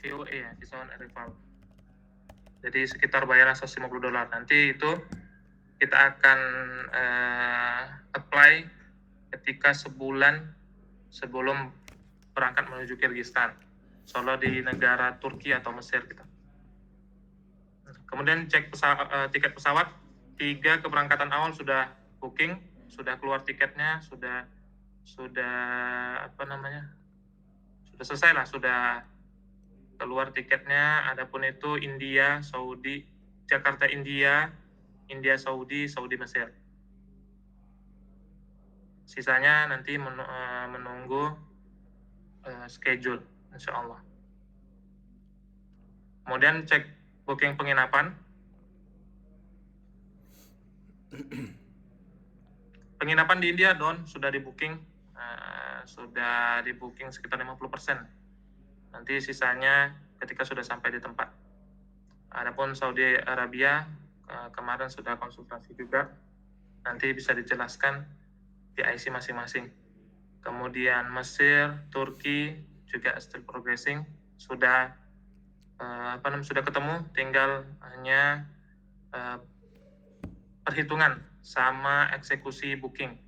VOA ya, Visa on Arrival. Jadi sekitar bayaran $150. Nanti itu kita akan apply ketika sebulan sebelum berangkat menuju Kyrgyzstan. Soalnya di negara Turki atau Mesir gitu. Kemudian cek tiket pesawat, 3 keberangkatan awal sudah booking, sudah keluar tiketnya, sudah selesai lah, sudah keluar tiketnya. Adapun itu India, Saudi, Jakarta India, India Saudi, Saudi Mesir. Sisanya nanti menunggu schedule, insya Allah. Kemudian cek booking penginapan. Penginapan di India, Don, sudah di booking sekitar 50%. Nanti sisanya ketika sudah sampai di tempat. Adapun Saudi Arabia kemarin sudah konsultasi juga, nanti bisa dijelaskan PIC masing-masing. Kemudian Mesir, Turki juga still progressing, sudah ketemu, tinggal hanya perhitungan sama eksekusi booking.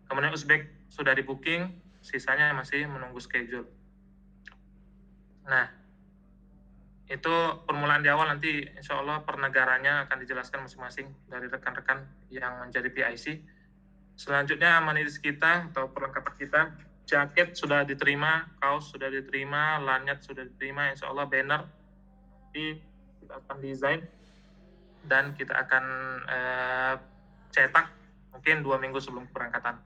Kemudian Uzbek sudah di booking, sisanya masih menunggu schedule. Nah, itu permulaan di awal, nanti insya Allah per negaranya akan dijelaskan masing-masing dari rekan-rekan yang menjadi PIC. Selanjutnya amanitis kita atau perlengkapan kita, jaket sudah diterima, kaos sudah diterima, lanyard sudah diterima, insya Allah banner kita akan desain dan kita akan cetak mungkin 2 minggu sebelum keberangkatan.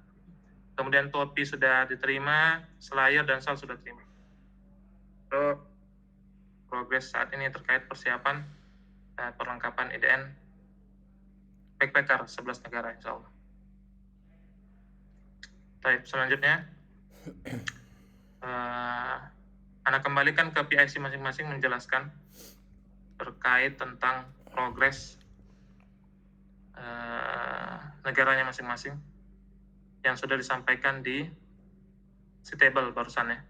Kemudian topi sudah diterima, slayer dan sal sudah diterima. So, progres saat ini terkait persiapan perlengkapan IDN backpacker 11 negara insya Allah. Baik, selanjutnya Anda kembalikan ke PIC masing-masing menjelaskan terkait tentang progres negaranya masing-masing yang sudah disampaikan di si table barusan ya.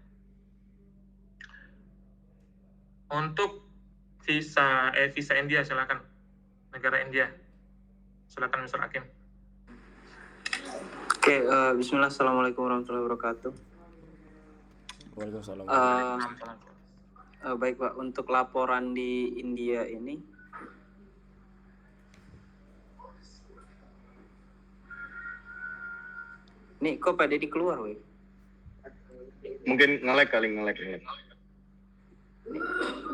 Untuk visa India, silakan. Negara India, silakan Mr. Hakim. Oke, bismillah, assalamualaikum warahmatullahi wabarakatuh. Waalaikumsalam. Baik Pak, untuk laporan di India ini, nih kok Pak Deddy keluar, weh? Mungkin nge-lag kali.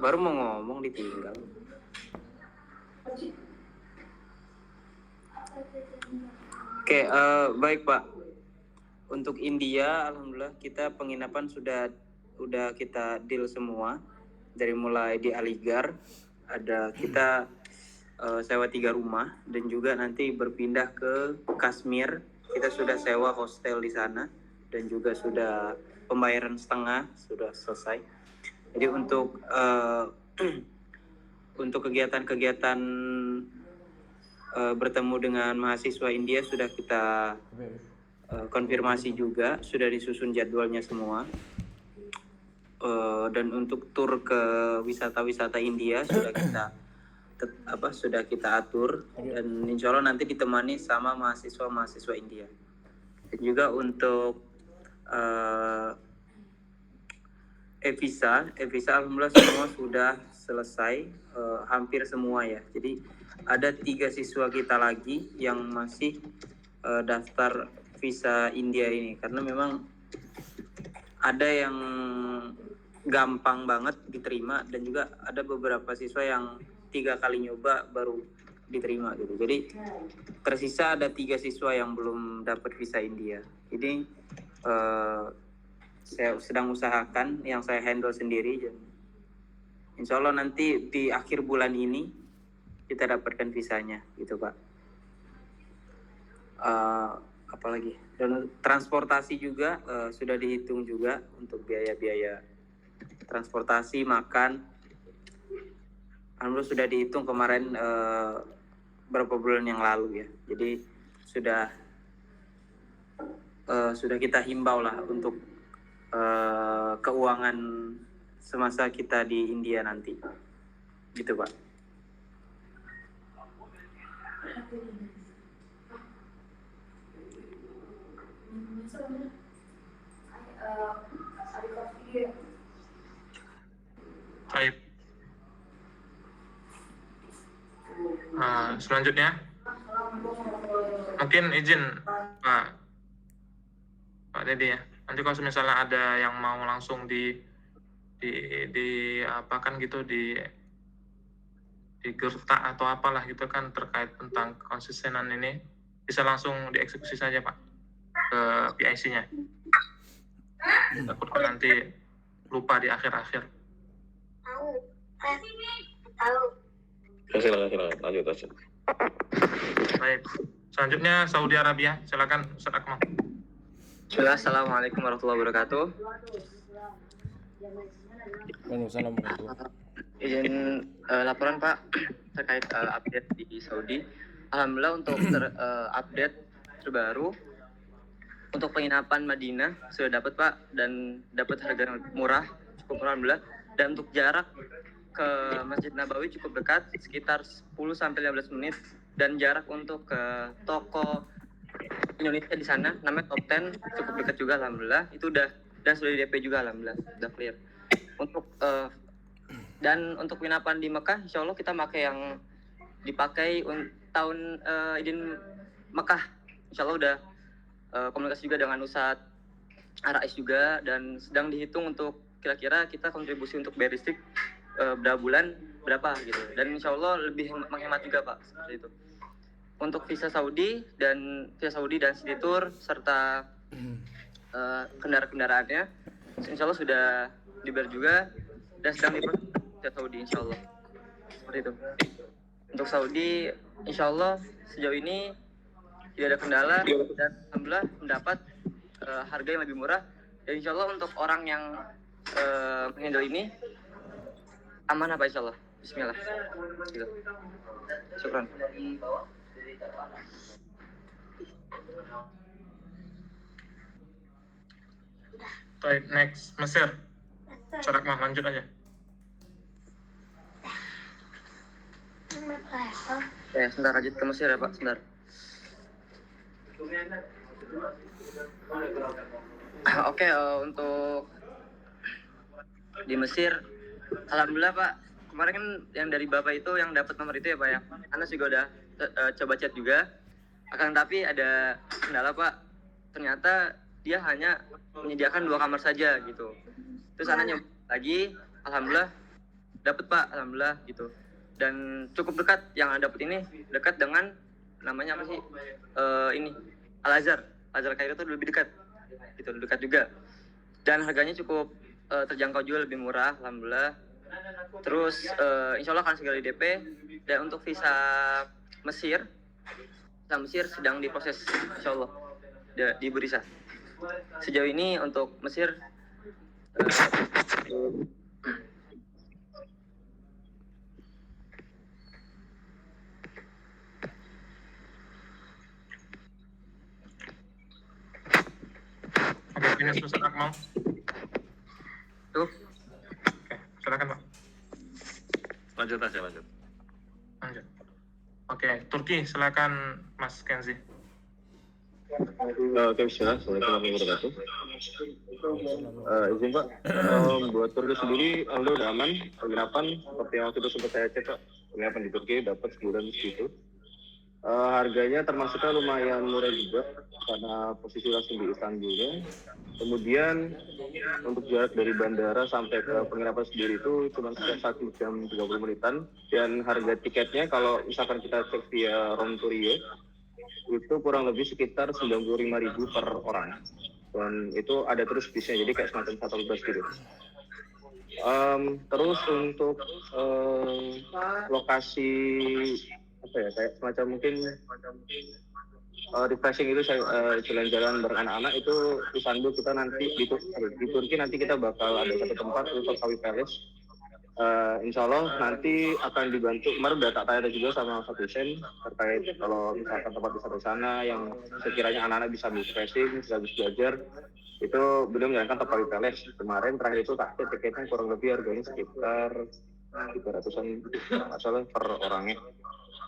Baru mau ngomong ditinggal. Oke, baik Pak. Untuk India, alhamdulillah kita penginapan sudah kita deal semua. Dari mulai di Aligarh, ada kita sewa 3 rumah, dan juga nanti berpindah ke Kashmir. Kita sudah sewa hostel di sana, dan juga sudah pembayaran setengah sudah selesai. Jadi untuk kegiatan-kegiatan bertemu dengan mahasiswa India sudah kita konfirmasi juga, sudah disusun jadwalnya semua. Dan untuk tur ke wisata-wisata India sudah kita atur, dan insya Allah nanti ditemani sama mahasiswa India. Dan juga untuk e-visa alhamdulillah semua sudah selesai, hampir semua ya. Jadi ada 3 siswa kita lagi yang masih daftar visa India ini, karena memang ada yang gampang banget diterima, dan juga ada beberapa siswa yang 3 kali nyoba baru diterima gitu. Jadi tersisa ada 3 siswa yang belum dapat visa India. Jadi saya sedang usahakan, yang saya handle sendiri. Insya Allah nanti di akhir bulan ini kita dapatkan visanya gitu Pak. Apalagi, dan transportasi juga sudah dihitung juga untuk biaya transportasi, makan. Alhamdulillah sudah dihitung kemarin beberapa bulan yang lalu ya. Jadi sudah kita himbau lah untuk keuangan semasa kita di India nanti. Gitu, Pak. Baik. Selanjutnya, mungkin izin Pak Dedi ya. Nanti kalau misalnya ada yang mau langsung di apa kan gitu di gertak atau apalah gitu kan terkait tentang konsistenan ini, bisa langsung dieksekusi saja Pak ke PIC-nya. Takutkan nanti lupa di akhir-akhir. Silakan, lanjut. Baik. Selanjutnya Saudi Arabia, silakan Ustaz Akmal. Assalamualaikum warahmatullahi wabarakatuh. Waalaikumsalam warahmatullahi. Izin laporan Pak terkait update di Saudi. Alhamdulillah untuk update terbaru untuk penginapan Madinah sudah dapat Pak, dan dapat harga yang murah, cukup murah alhamdulillah. Dan untuk jarak ke Masjid Nabawi cukup dekat, sekitar 10-15 menit, dan jarak untuk ke toko Indonesia di sana namanya Top 10 cukup dekat juga alhamdulillah. Itu udah, dan sudah di DP juga alhamdulillah, udah clear. Untuk dan untuk penginapan di Mekah insya Allah kita pakai yang dipakai tahun izin Mekah, insya Allah udah komunikasi juga dengan Ustadz Arais juga, dan sedang dihitung untuk kira-kira kita kontribusi untuk bayar listrik berapa bulan berapa gitu, dan insya Allah lebih menghemat juga Pak, seperti itu. Untuk visa Saudi dan city tour serta kendaraannya insya Allah sudah dibayar juga dan sedang diproses visa Saudi insya Allah, seperti itu. Untuk Saudi insya Allah sejauh ini tidak ada kendala, dan alhamdulillah mendapat harga yang lebih murah, dan insya Allah untuk orang yang menghandle ini aman apa insya Allah. Bismillah gitu. Syukran. Baik, next Mesir. Ustaz Akmal, lanjut aja. Ya, sebentar lanjut ke Mesir ya Pak, sebentar. Oke, untuk di Mesir, alhamdulillah Pak, kemarin kan yang dari Bapak itu yang dapat nomor itu ya Pak ya. Anas juga udah coba chat juga. Akan tapi ada kendala Pak. Ternyata dia hanya menyediakan 2 kamar saja gitu. Terus Anas nyoba lagi, alhamdulillah dapat Pak, alhamdulillah gitu. Dan cukup dekat, yang dapat ini dekat dengan namanya apa sih? Ini Al-Azhar Kairo itu lebih dekat. Gitu, dekat juga. Dan harganya cukup terjangkau juga, lebih murah alhamdulillah. Terus insya Allah akan segera di DP. Dan untuk visa Mesir sedang diproses insya Allah di Burisa. Sejauh ini untuk Mesir Oke, ini Ustaz Akmal. tuh. Oke, silakan Pak. Lanjut. Lanjut. Oke, Turki, silakan Mas Kenzi. Oke, bismillah. Assalamualaikum warahmatullahi wabarakatuh. Izin Pak, buat Turki sendiri, alhamdulillah udah aman. Penginapan, seperti yang waktu itu sempat saya cek Pak, penginapan di Turki dapat sebulan segitu. Harganya termasuknya lumayan murah juga, karena posisi langsung di Istanbulnya. Kemudian untuk jarak dari bandara sampai ke penginapan sendiri itu cuma sekitar 1 jam 30 menitan. Dan harga tiketnya kalau misalkan kita cek via Rontorio itu kurang lebih sekitar 95.000 per orang. Dan itu ada terus bisnya, jadi kayak semacam shuttle bus gitu. Terus untuk lokasi apa ya, kayak semacam mungkin refreshing itu saya jalan-jalan bareng anak-anak itu Istanbul. Kita nanti di Turki nanti kita bakal ada satu tempat untuk Sawi Palace. Insya Allah nanti akan dibantu. Kemarin udah tak tanya juga sama Pak Hussein terkait kalau misalkan tempat wisata di sana yang sekiranya anak-anak bisa refreshing, bisa belajar, itu beliau menjalankan Topawi Palace. Kemarin terakhir itu tak tiketnya kurang lebih harganya sekitar 300-an masalah per orangnya.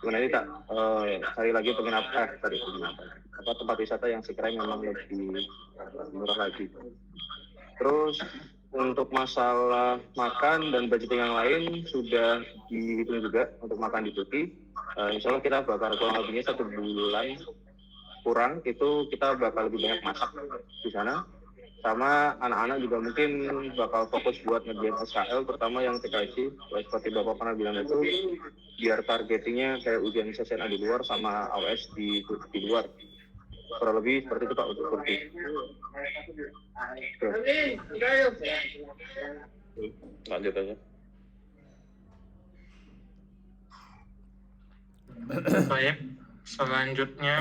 Cuman ini tak cari lagi penginapan apa tempat wisata yang sekiranya memang lebih murah lagi. Terus untuk masalah makan dan budgeting yang lain sudah dihitung juga untuk makan di Turki. Insya Allah kita bakal kurang lebihnya 1 bulan kurang itu kita bakal lebih banyak masak di sana. Sama anak-anak juga mungkin bakal fokus buat ngerjain SKL, terutama yang TKC. Seperti Bapak pernah bilang itu, biar targetingnya kayak ujian SSNA di luar sama AWS di luar. Kurang lebih seperti itu Pak untuk Turki. Lanjut aja. Baik, selanjutnya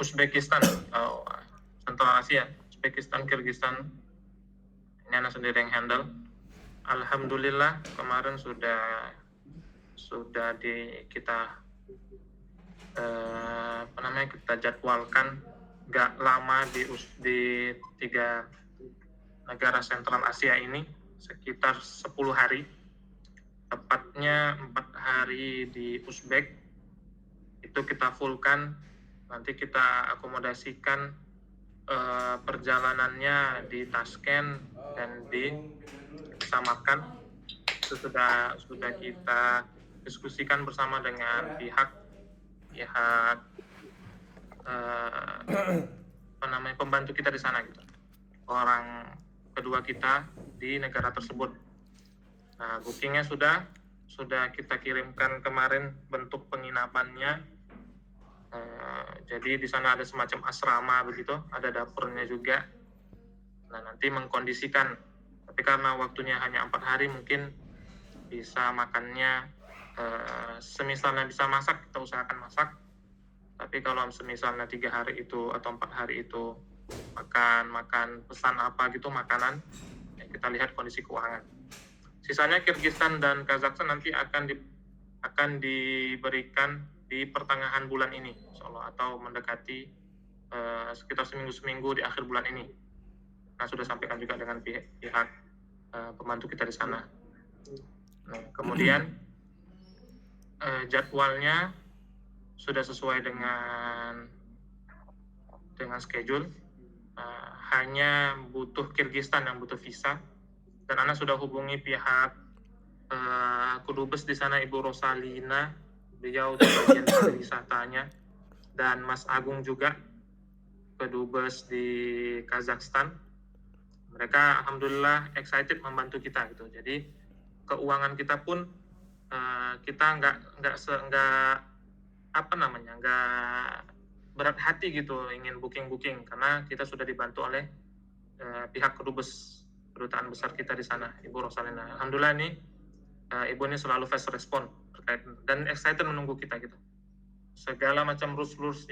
Uzbekistan, Central Asia, Uzbekistan, Kyrgyzstan. Ini anak sendiri yang handle. Alhamdulillah kemarin sudah kita kita jadwalkan nggak lama di 3 negara Sentral Asia ini, sekitar 10 hari, tepatnya 4 hari di Uzbek itu kita fullkan. Nanti kita akomodasikan perjalanannya di Tashkent dan di Samarkand. Itu sudah kita diskusikan bersama dengan pihak pembantu kita di sana gitu, orang kedua kita di negara tersebut. Nah, bookingnya sudah kita kirimkan kemarin bentuk penginapannya. Jadi di sana ada semacam asrama begitu, ada dapurnya juga. Nah, nanti mengkondisikan, tapi karena waktunya hanya 4 hari mungkin bisa makannya semisalnya bisa masak, kita usahakan masak. Tapi kalau semisalnya 3 hari itu atau 4 hari itu makan pesan apa gitu makanan, ya kita lihat kondisi keuangan. Sisanya Kyrgyzstan dan Kazakhstan nanti akan diberikan di pertengahan bulan ini, insyaallah, atau mendekati sekitar seminggu di akhir bulan ini. Nah, sudah sampaikan juga dengan pihak pembantu kita di sana. Nah, kemudian jadwalnya sudah sesuai dengan schedule. Hanya butuh Kyrgyzstan yang butuh visa, dan Ana sudah hubungi pihak Kudubes di sana, Ibu Rosalina, beliau di bagian pariwisatanya, dan Mas Agung juga, Kedubes di Kazakhstan. Mereka alhamdulillah excited membantu kita gitu. Jadi keuangan kita pun kita nggak berat hati gitu ingin booking karena kita sudah dibantu oleh pihak Kedubes, kedutaan besar kita di sana, Ibu Rosalina. Alhamdulillah nih Ibu ini selalu fast respon terkait dan excited menunggu kita gitu. Segala macam rules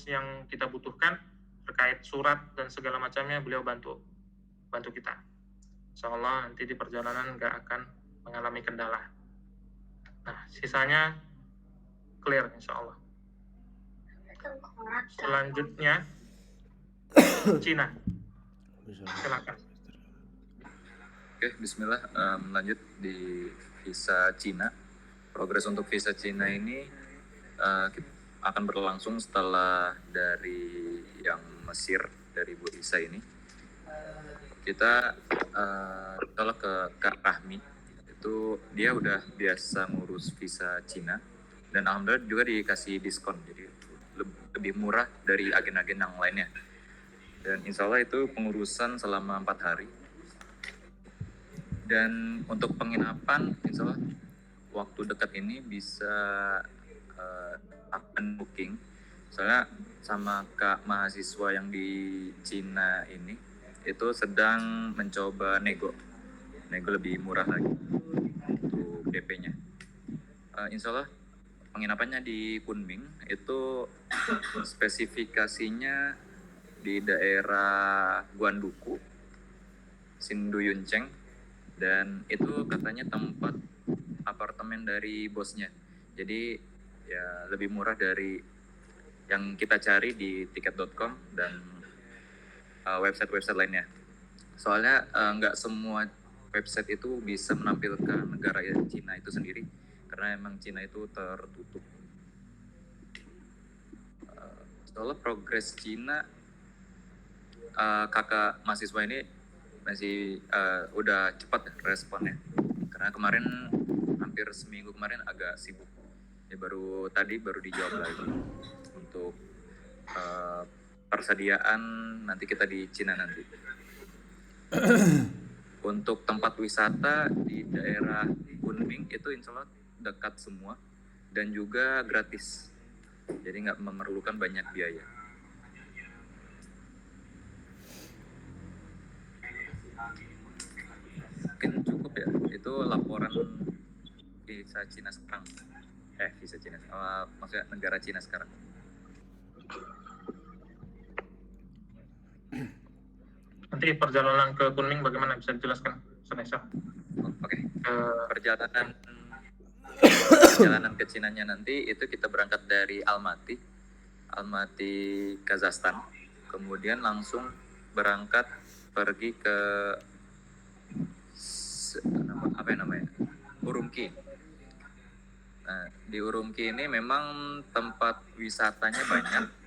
yang kita butuhkan terkait surat dan segala macamnya beliau bantu kita. Insyaallah nanti di perjalanan nggak akan mengalami kendala. Nah, sisanya clear insyaallah. Selanjutnya Cina. Silakan. Oke, bismillah. Lanjut di visa Cina. Progres untuk visa Cina ini akan berlangsung setelah dari yang Mesir, dari Bu Isa ini. Kita kalau ke Kak Rahmi, itu dia udah biasa ngurus visa Cina, dan alhamdulillah juga dikasih diskon, jadi lebih murah dari agen-agen yang lainnya. Dan insya Allah itu pengurusan selama 4 hari. Dan untuk penginapan, insya Allah waktu dekat ini bisa akan booking. Soalnya sama Kak mahasiswa yang di Cina ini, itu sedang mencoba nego lebih murah lagi untuk DP-nya. Insya Allah penginapannya di Kunming itu spesifikasinya di daerah Guanduku, Sinduyunceng, dan itu katanya tempat apartemen dari bosnya. Jadi ya lebih murah dari yang kita cari di tiket.com dan website-website lainnya. Soalnya nggak semua website itu bisa menampilkan negara Cina itu sendiri, karena emang Cina itu tertutup. Soalnya progres Cina, kakak mahasiswa ini masih udah cepat responnya, karena kemarin hampir seminggu kemarin agak sibuk ya, baru dijawab lagi untuk persediaan nanti kita di Cina nanti. Untuk tempat wisata di daerah Kunming itu insya Allah dekat semua dan juga gratis, jadi nggak memerlukan banyak biaya. Mungkin cukup ya, itu laporan visa Cina sekarang. Visa Cina, maksudnya negara Cina sekarang. Nanti perjalanan ke Kunming bagaimana, bisa dijelaskan, Senesa? Oke. Eh, Perjalanan ke Cinanya nanti itu kita berangkat dari Almaty, Kazakhstan. Kemudian langsung berangkat pergi ke Urumqi. Nah, di Urumqi ini memang tempat wisatanya banyak.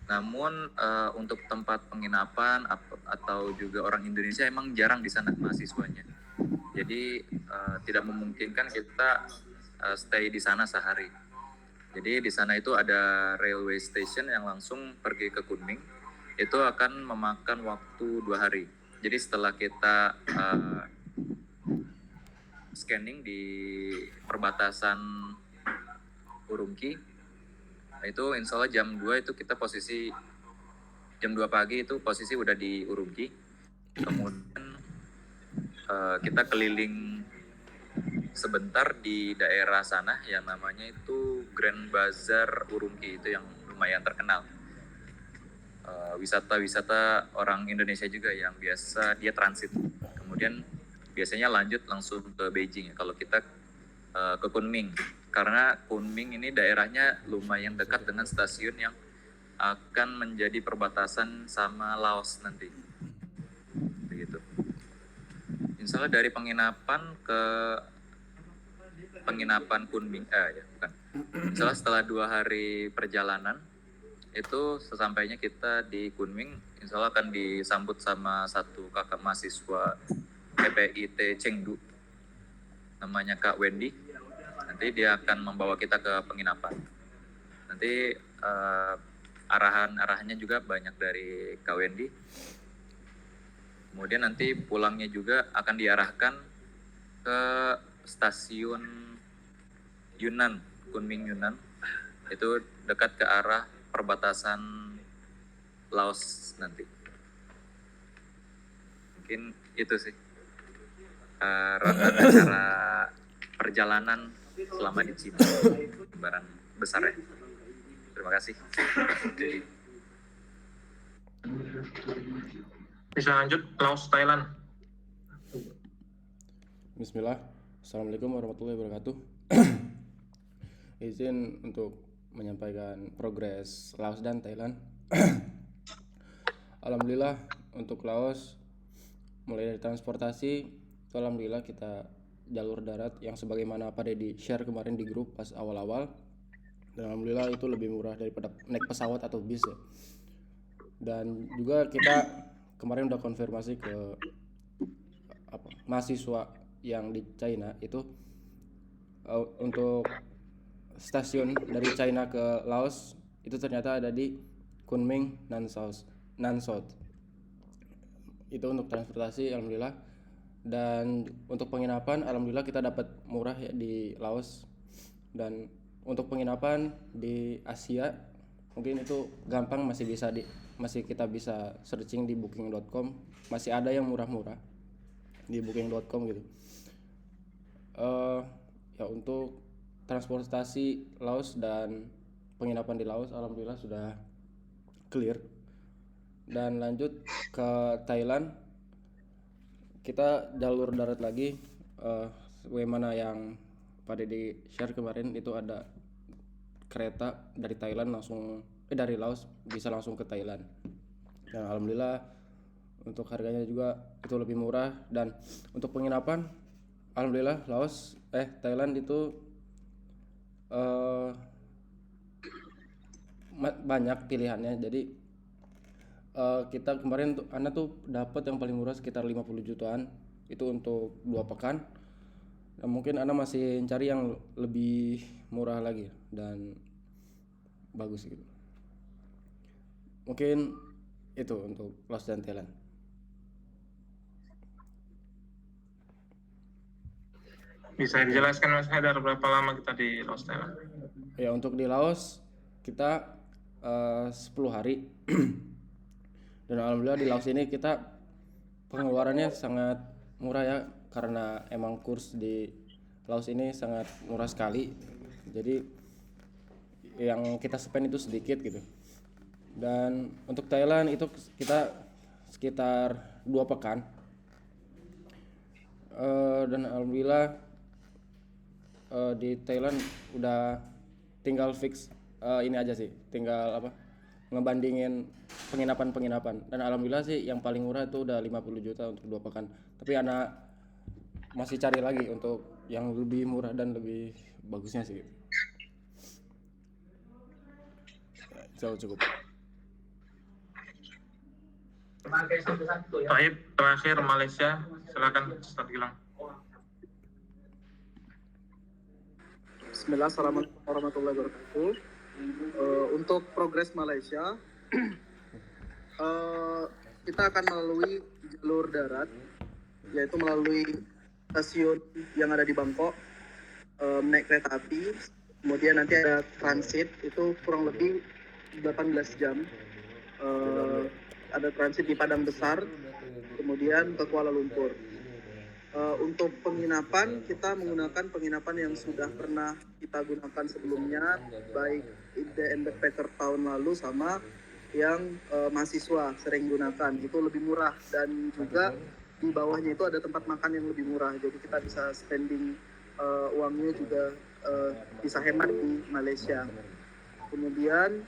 Namun untuk tempat penginapan atau juga orang Indonesia emang jarang di sana mahasiswanya. Jadi tidak memungkinkan kita stay di sana sehari. Jadi di sana itu ada railway station yang langsung pergi ke Kunming. Itu akan memakan waktu 2 hari. Jadi setelah kita scanning di perbatasan Urumqi, itu insya Allah jam 2 itu kita posisi, jam 2 pagi itu posisi udah di Urumqi. Kemudian kita keliling sebentar di daerah sana yang namanya itu Grand Bazar Urumqi, itu yang lumayan terkenal. Wisata-wisata orang Indonesia juga yang biasa dia transit. Kemudian biasanya lanjut langsung ke Beijing ya, kalau kita ke Kunming. Karena Kunming ini daerahnya lumayan dekat dengan stasiun yang akan menjadi perbatasan sama Laos nanti. Begitu. Insya Allah dari penginapan ke penginapan Kunming, Insya Allah setelah 2 hari perjalanan, itu sesampainya kita di Kunming, insya Allah akan disambut sama satu kakak mahasiswa PPIT Chengdu, namanya Kak Wendy. Nanti dia akan membawa kita ke penginapan. Nanti arahannya juga banyak dari Kak Wendy. Kemudian nanti pulangnya juga akan diarahkan ke stasiun Yunnan, Kunming Yunnan. Itu dekat ke arah perbatasan Laos nanti. Mungkin itu sih acara perjalanan selama di Cina, gambaran besar ya. Terima kasih. bisa lanjut, Laos, Thailand. Bismillah. Assalamualaikum warahmatullahi wabarakatuh. Izin untuk menyampaikan progres Laos dan Thailand. Alhamdulillah untuk Laos, mulai dari transportasi, itu alhamdulillah kita jalur darat yang sebagaimana pada di share kemarin di grup pas awal-awal, dan alhamdulillah itu lebih murah daripada naik pesawat atau bis ya. Dan juga kita kemarin udah konfirmasi ke mahasiswa yang di China itu untuk stasiun dari China ke Laos itu ternyata ada di Kunming Nansot. Itu untuk transportasi alhamdulillah. Dan untuk penginapan alhamdulillah kita dapat murah ya di Laos. Dan untuk penginapan di Asia mungkin itu gampang, masih kita bisa searching di booking.com, masih ada yang murah-murah di booking.com gitu. Ya untuk transportasi Laos dan penginapan di Laos alhamdulillah sudah clear. Dan lanjut ke Thailand, kita jalur darat lagi, bagaimana yang pada di share kemarin itu ada kereta dari Thailand langsung dari Laos bisa langsung ke Thailand. Dan alhamdulillah untuk harganya juga itu lebih murah, dan untuk penginapan alhamdulillah Thailand itu banyak pilihannya. Jadi kita kemarin Anda tuh dapat yang paling murah sekitar 50 jutaan itu untuk 2 pekan. Dan mungkin Anda masih cari yang lebih murah lagi dan bagus gitu. Mungkin itu untuk Laos dan Thailand. Bisa dijelaskan Mas Haidar berapa lama kita di Laos Thailand? Ya, untuk di Laos kita 10 hari. Dan alhamdulillah di Laos ini kita pengeluarannya sangat murah ya, karena emang kurs di Laos ini sangat murah sekali. Jadi yang kita spend itu sedikit gitu. Dan untuk Thailand itu kita sekitar 2 pekan. Dan alhamdulillah di Thailand udah tinggal fix ini aja sih, tinggal ngebandingin penginapan, dan alhamdulillah sih yang paling murah itu udah 50 juta untuk 2 pekan. Tapi anak masih cari lagi untuk yang lebih murah dan lebih bagusnya sih. Jauh cukup. Baik, terakhir Malaysia, silakan Ustaz Gilang. Bismillah, assalamualaikum warahmatullahi wabarakatuh. Untuk progres Malaysia, kita akan melalui jalur darat, yaitu melalui stasiun yang ada di Bangkok, naik kereta api, kemudian nanti ada transit, itu kurang lebih 18 jam. Ada transit di Padang Besar, kemudian ke Kuala Lumpur. Untuk penginapan, kita menggunakan penginapan yang sudah pernah kita gunakan sebelumnya, baik in backpacker tahun lalu sama yang mahasiswa sering gunakan. Itu lebih murah, dan juga di bawahnya itu ada tempat makan yang lebih murah. Jadi kita bisa spending uangnya juga bisa hemat di Malaysia. Kemudian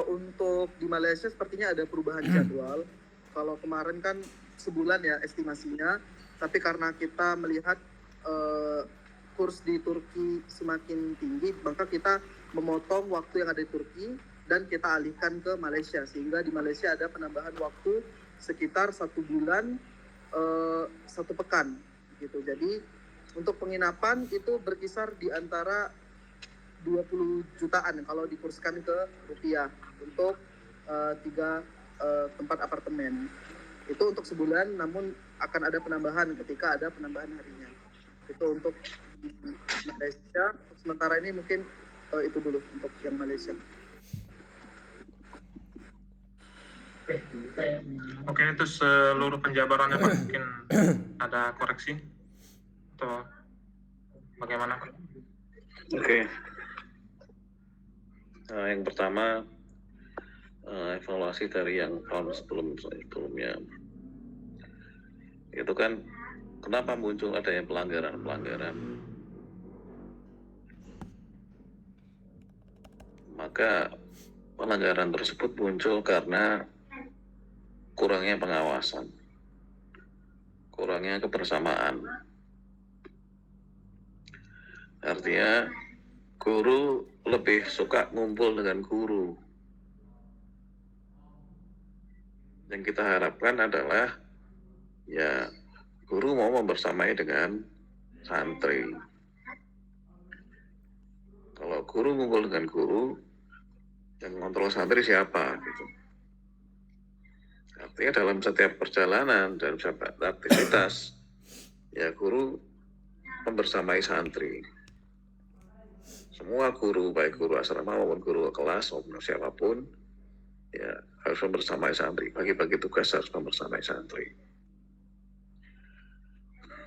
untuk di Malaysia sepertinya ada perubahan jadwal. Kalau kemarin kan sebulan ya estimasinya, tapi karena kita melihat kurs di Turki semakin tinggi, maka kita memotong waktu yang ada di Turki dan kita alihkan ke Malaysia, sehingga di Malaysia ada penambahan waktu sekitar 1 bulan 1 pekan gitu. Jadi untuk penginapan itu berkisar di antara 20 jutaan kalau dikurskan ke rupiah untuk 3 tempat apartemen. Itu untuk sebulan, namun akan ada penambahan ketika ada penambahan harinya. Itu untuk Malaysia. Sementara ini mungkin itu dulu untuk yang Malaysia. Mungkin itu seluruh penjabarannya Pak. Mungkin ada koreksi atau bagaimana Pak? Oke. Yang pertama, evaluasi dari yang tahun sebelumnya. Itu kan kenapa muncul adanya pelanggaran. Maka pelanggaran tersebut muncul karena kurangnya pengawasan, kurangnya kebersamaan. Artinya guru lebih suka ngumpul dengan guru. Yang kita harapkan adalah ya guru mau membersamai dengan santri. Kalau guru ngumpul dengan guru, yang mengontrol santri siapa gitu. Artinya dalam setiap perjalanan dan setiap aktivitas, ya guru membersamai santri. Semua guru, baik guru asrama maupun guru kelas maupun siapapun, ya harus membersamai santri. Bagi-bagi tugas harus membersamai santri.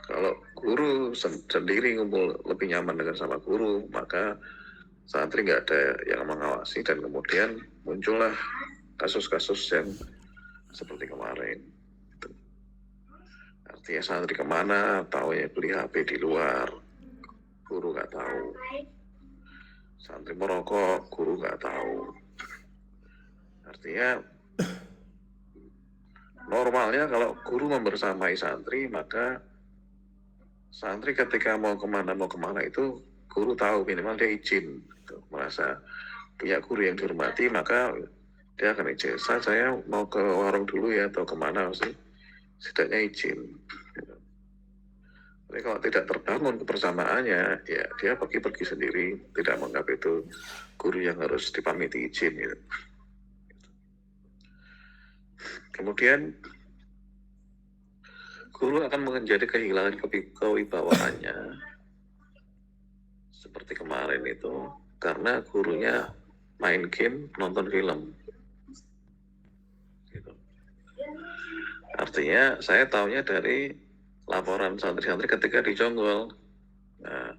Kalau guru sendiri ngumpul lebih nyaman dengan sama guru, maka santri nggak ada yang mengawasi, dan kemudian muncullah kasus-kasus yang seperti kemarin. artinya santri kemana, tahu ya beli HP di luar, guru nggak tahu. Santri merokok, guru nggak tahu. Artinya normalnya kalau guru membersamai santri, maka santri ketika mau kemana itu guru tahu, minimal dia izin gitu. Merasa punya guru yang dihormati, maka dia akan izin, saya mau ke warung dulu ya, atau kemana sih, setidaknya izin gitu. Tapi kalau tidak terbangun kebersamaannya, ya dia pergi sendiri, tidak menganggap itu guru yang harus dipamiti izin gitu. Kemudian guru akan menjadi kehilangan kewibawaannya seperti kemarin itu karena gurunya main game, nonton film gitu. Artinya saya tahunya dari laporan santri-santri ketika di Jonggol. Nah,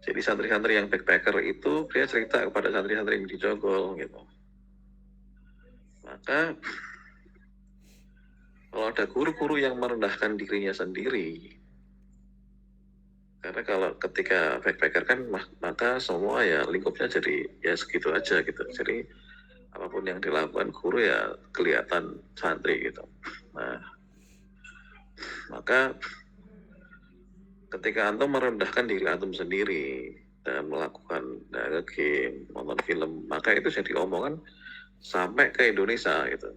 jadi santri-santri yang backpacker itu dia cerita kepada santri-santri yang di Jonggol gitu. Maka kalau ada guru-guru yang merendahkan dirinya sendiri, karena kalau ketika backpacker kan maka semua ya lingkupnya jadi ya segitu aja gitu. Jadi apapun yang dilakukan guru ya kelihatan santri gitu. Nah, maka ketika antum merendahkan diri antum sendiri dan melakukan game, nonton film, maka itu jadi omongan sampai ke Indonesia gitu.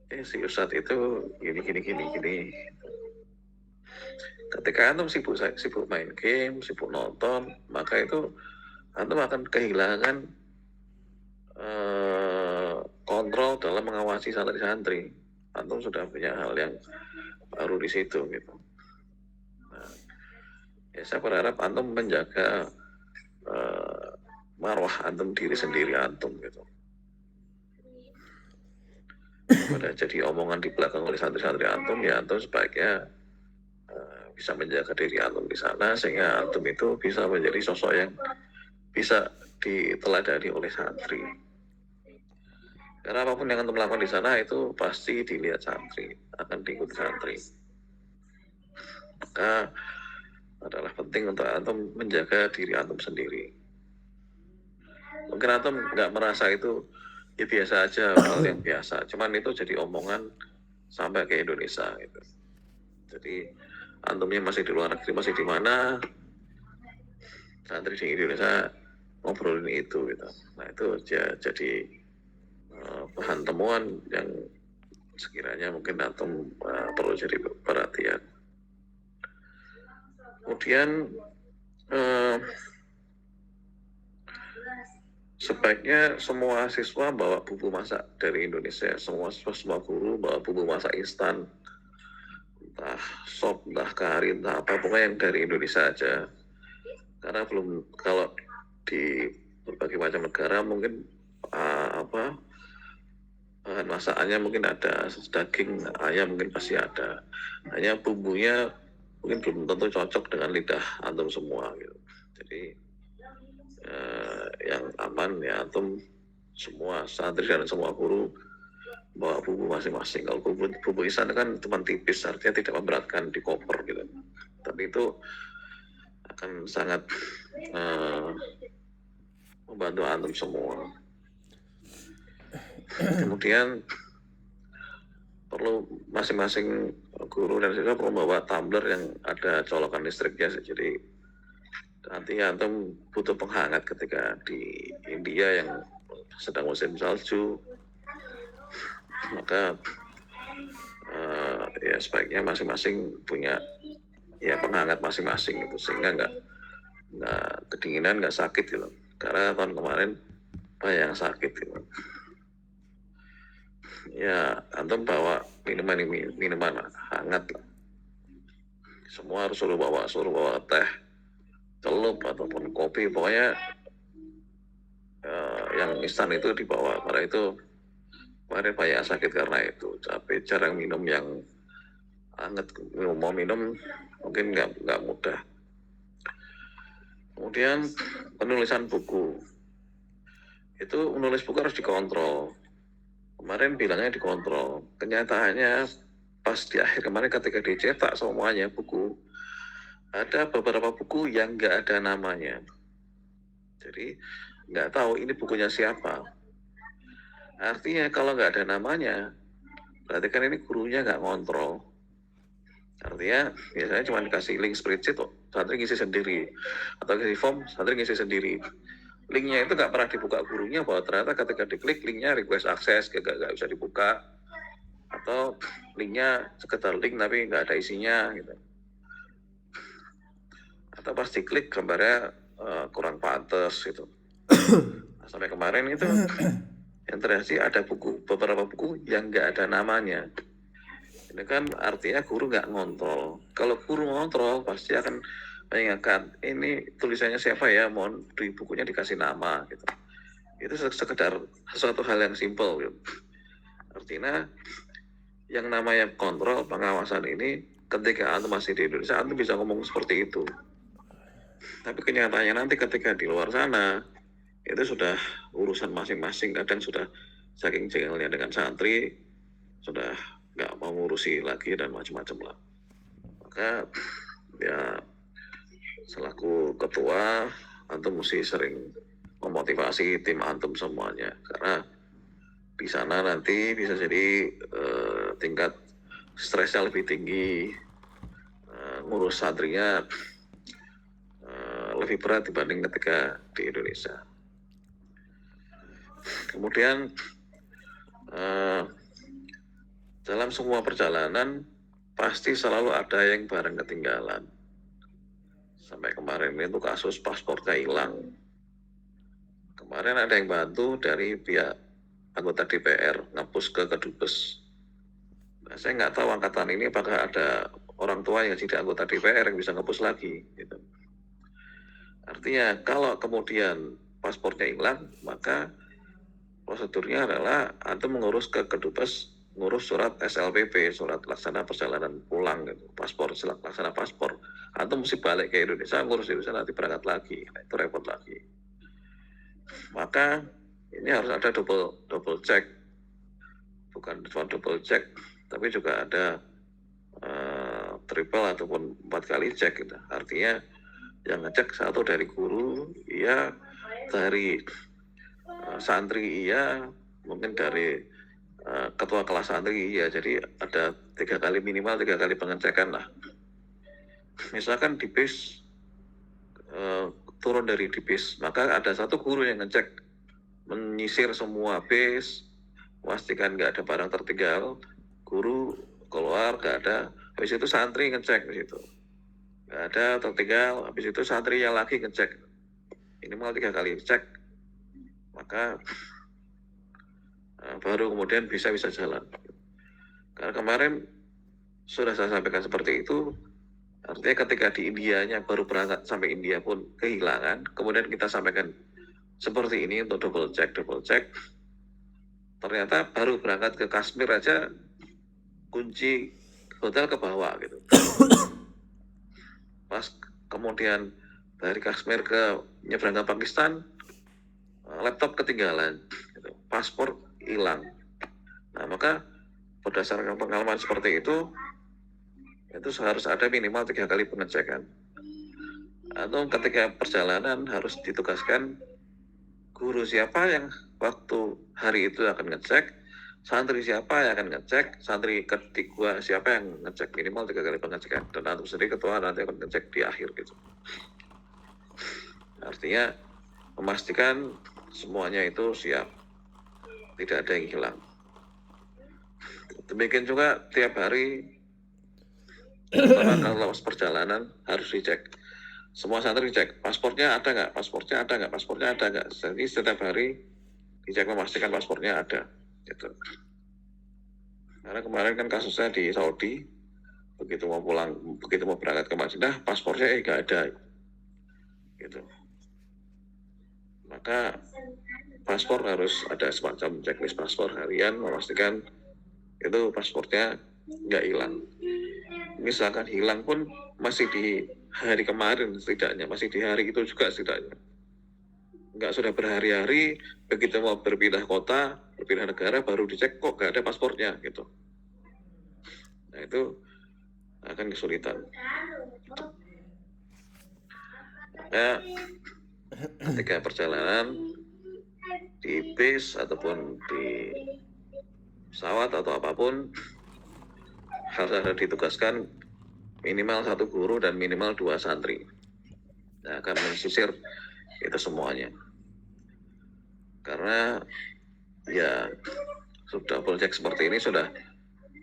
Si Ustadz itu gini. Ketika antum sibuk main game, sibuk nonton, maka itu antum akan kehilangan kontrol dalam mengawasi santri-santri. Antum sudah punya hal yang baru di situ gitu. Nah, ya saya berharap antum menjaga marwah antum, diri sendiri antum gitu. Pada jadi omongan di belakang oleh santri-santri antum, ya antum sebaiknya bisa menjaga diri antum di sana sehingga antum itu bisa menjadi sosok yang bisa diteladani oleh santri. Karena apapun yang antum lakukan di sana itu pasti dilihat santri, akan diikuti santri. Maka adalah penting untuk antum menjaga diri antum sendiri. Mungkin antum nggak merasa itu ya biasa aja, hal yang biasa. Cuman itu jadi omongan sampai ke Indonesia gitu. Jadi antumnya masih di luar negeri, masih di mana, santri di Indonesia ngobrolin itu gitu. Nah itu jadi bahan temuan yang sekiranya mungkin antum perlu jadi perhatian. Kemudian sebaiknya semua siswa bawa bumbu masak dari Indonesia, semua guru bawa bumbu masak instan, entah sop, entah kari, entah apa, pokoknya yang dari Indonesia aja. Karena kalau di berbagai macam negara mungkin bahan masakannya mungkin ada, daging ayam mungkin pasti ada, hanya bumbunya mungkin belum tentu cocok dengan lidah antum semua gitu. Jadi yang aman ya antum semua santri dan semua guru bawa bumbu masing-masing. Kalau bumbu instan kan cuma tipis, artinya tidak memberatkan di koper gitu. Tapi itu akan sangat membantu antum semua. Kemudian perlu masing-masing guru dan siswa perlu membawa tumbler yang ada colokan listriknya. Jadi nanti antum butuh penghangat ketika di India yang sedang musim salju, maka ya sebaiknya masing-masing punya ya penghangat masing-masing itu sehingga nggak kedinginan, nggak sakit gitu. Karena tahun kemarin banyak yang sakit gitu. Ya antum bawa minuman hangat lah. Semua harus suruh bawa teh, celup ataupun kopi, pokoknya yang instan itu dibawa. Karena itu kemarin banyak sakit karena itu. Tapi jarang minum yang hangat, mau minum mungkin nggak mudah. Kemudian penulisan buku itu, menulis buku harus dikontrol. Kemarin bilangnya dikontrol, kenyataannya pas di akhir kemarin ketika dicetak semuanya buku, ada beberapa buku yang nggak ada namanya. Jadi nggak tahu ini bukunya siapa. Artinya kalau nggak ada namanya, berarti kan ini gurunya nggak ngontrol. Artinya biasanya cuma dikasih link spreadsheet, santri ngisi sendiri. Atau kasih form, santri ngisi sendiri. Linknya itu nggak pernah dibuka gurunya, bahwa ternyata ketika diklik linknya request akses, nggak bisa dibuka. Atau linknya sekedar link tapi nggak ada isinya gitu. Atau pas diklik gambarnya kurang pantas gitu. Nah, sampai kemarin itu yang terjadi ada beberapa buku yang nggak ada namanya. Ini kan artinya guru nggak ngontrol. Kalau guru ngontrol pasti akan mengingatkan, ini tulisannya siapa ya, mohon di bukunya dikasih nama gitu. Itu sekedar sesuatu hal yang simpel gitu. Artinya yang namanya kontrol pengawasan ini ketika antum masih di Indonesia antum bisa ngomong seperti itu. Tapi kenyataannya nanti ketika di luar sana itu sudah urusan masing-masing, kadang sudah saking jengelnya dengan santri sudah nggak mau ngurusi lagi dan macam-macam lah. Maka ya selaku ketua antum mesti sering memotivasi tim antum semuanya, karena di sana nanti bisa jadi tingkat stresnya lebih tinggi, ngurus santrinya lebih berat dibanding ketika di Indonesia. Kemudian dalam semua perjalanan pasti selalu ada yang barang ketinggalan. Sampai kemarin itu kasus paspornya hilang. Kemarin ada yang bantu dari pihak anggota DPR ngapus ke Kedubes. Nah, saya nggak tahu angkatan ini apakah ada orang tua yang tidak anggota DPR yang bisa ngapus lagi. Gitu. Artinya kalau kemudian paspornya hilang, maka prosedurnya adalah antum mengurus ke Kedubes, ngurus surat SLPP, surat laksana perjalanan pulang, gitu. Paspor, laksana paspor. Antum mesti balik ke Indonesia, ngurus di Indonesia, nanti berangkat lagi. Nah, itu repot lagi. Maka ini harus ada double check, bukan cuma double check, tapi juga ada triple ataupun 4 kali cek. Gitu. Artinya yang ngecek satu dari guru, iya, dari santri, iya, mungkin dari ketua kelas santri, iya. Jadi ada 3 kali, minimal 3 kali pengecekan lah. Misalkan di bis turun dari di bis, maka ada satu guru yang ngecek, menyisir semua bis, memastikan nggak ada barang tertinggal. Guru keluar nggak ada, habis itu santri ngecek di situ, nggak ada tertinggal. Habis itu santri yang lagi ngecek, minimal 3 kali cek, maka baru kemudian bisa jalan. Karena kemarin sudah saya sampaikan seperti itu. Artinya ketika di Indianya baru berangkat sampai India pun kehilangan, kemudian kita sampaikan seperti ini untuk double check. Ternyata baru berangkat ke Kashmir aja kunci hotel ke bawah gitu. Pas kemudian dari Kashmir ke nyebrang ke Pakistan, laptop ketinggalan, gitu. Paspor hilang. Nah, maka berdasarkan pengalaman seperti itu harus ada minimal 3 kali pengecekan. Atau ketika perjalanan harus ditugaskan guru siapa yang waktu hari itu akan ngecek, santri siapa yang akan ngecek, santri ketiga siapa yang ngecek, minimal 3 kali pengecekan. Dan antum sendiri ketua nanti akan ngecek di akhir gitu. Artinya memastikan semuanya itu siap, tidak ada yang hilang. Demikian juga tiap hari kalau perjalanan harus dicek. Semua santri dicek, paspornya ada nggak? Jadi setiap hari dicek memastikan paspornya ada. Gitu. Karena kemarin kan kasusnya di Saudi, begitu mau berangkat ke Madinah, paspornya nggak ada. Gitu. Maka paspor harus ada semacam checklist paspor harian, memastikan itu paspornya nggak hilang. Misalkan hilang pun masih di hari kemarin setidaknya, masih di hari itu juga setidaknya. Nggak sudah berhari-hari, begitu mau berpindah kota, berpindah negara, baru dicek kok nggak ada paspornya gitu. Nah itu akan kesulitan. Maka ketika perjalanan di bis ataupun di pesawat atau apapun, harus ditugaskan minimal 1 guru dan minimal 2 santri. Nah, akan mensisir itu semuanya. Karena ya sudah project seperti ini sudah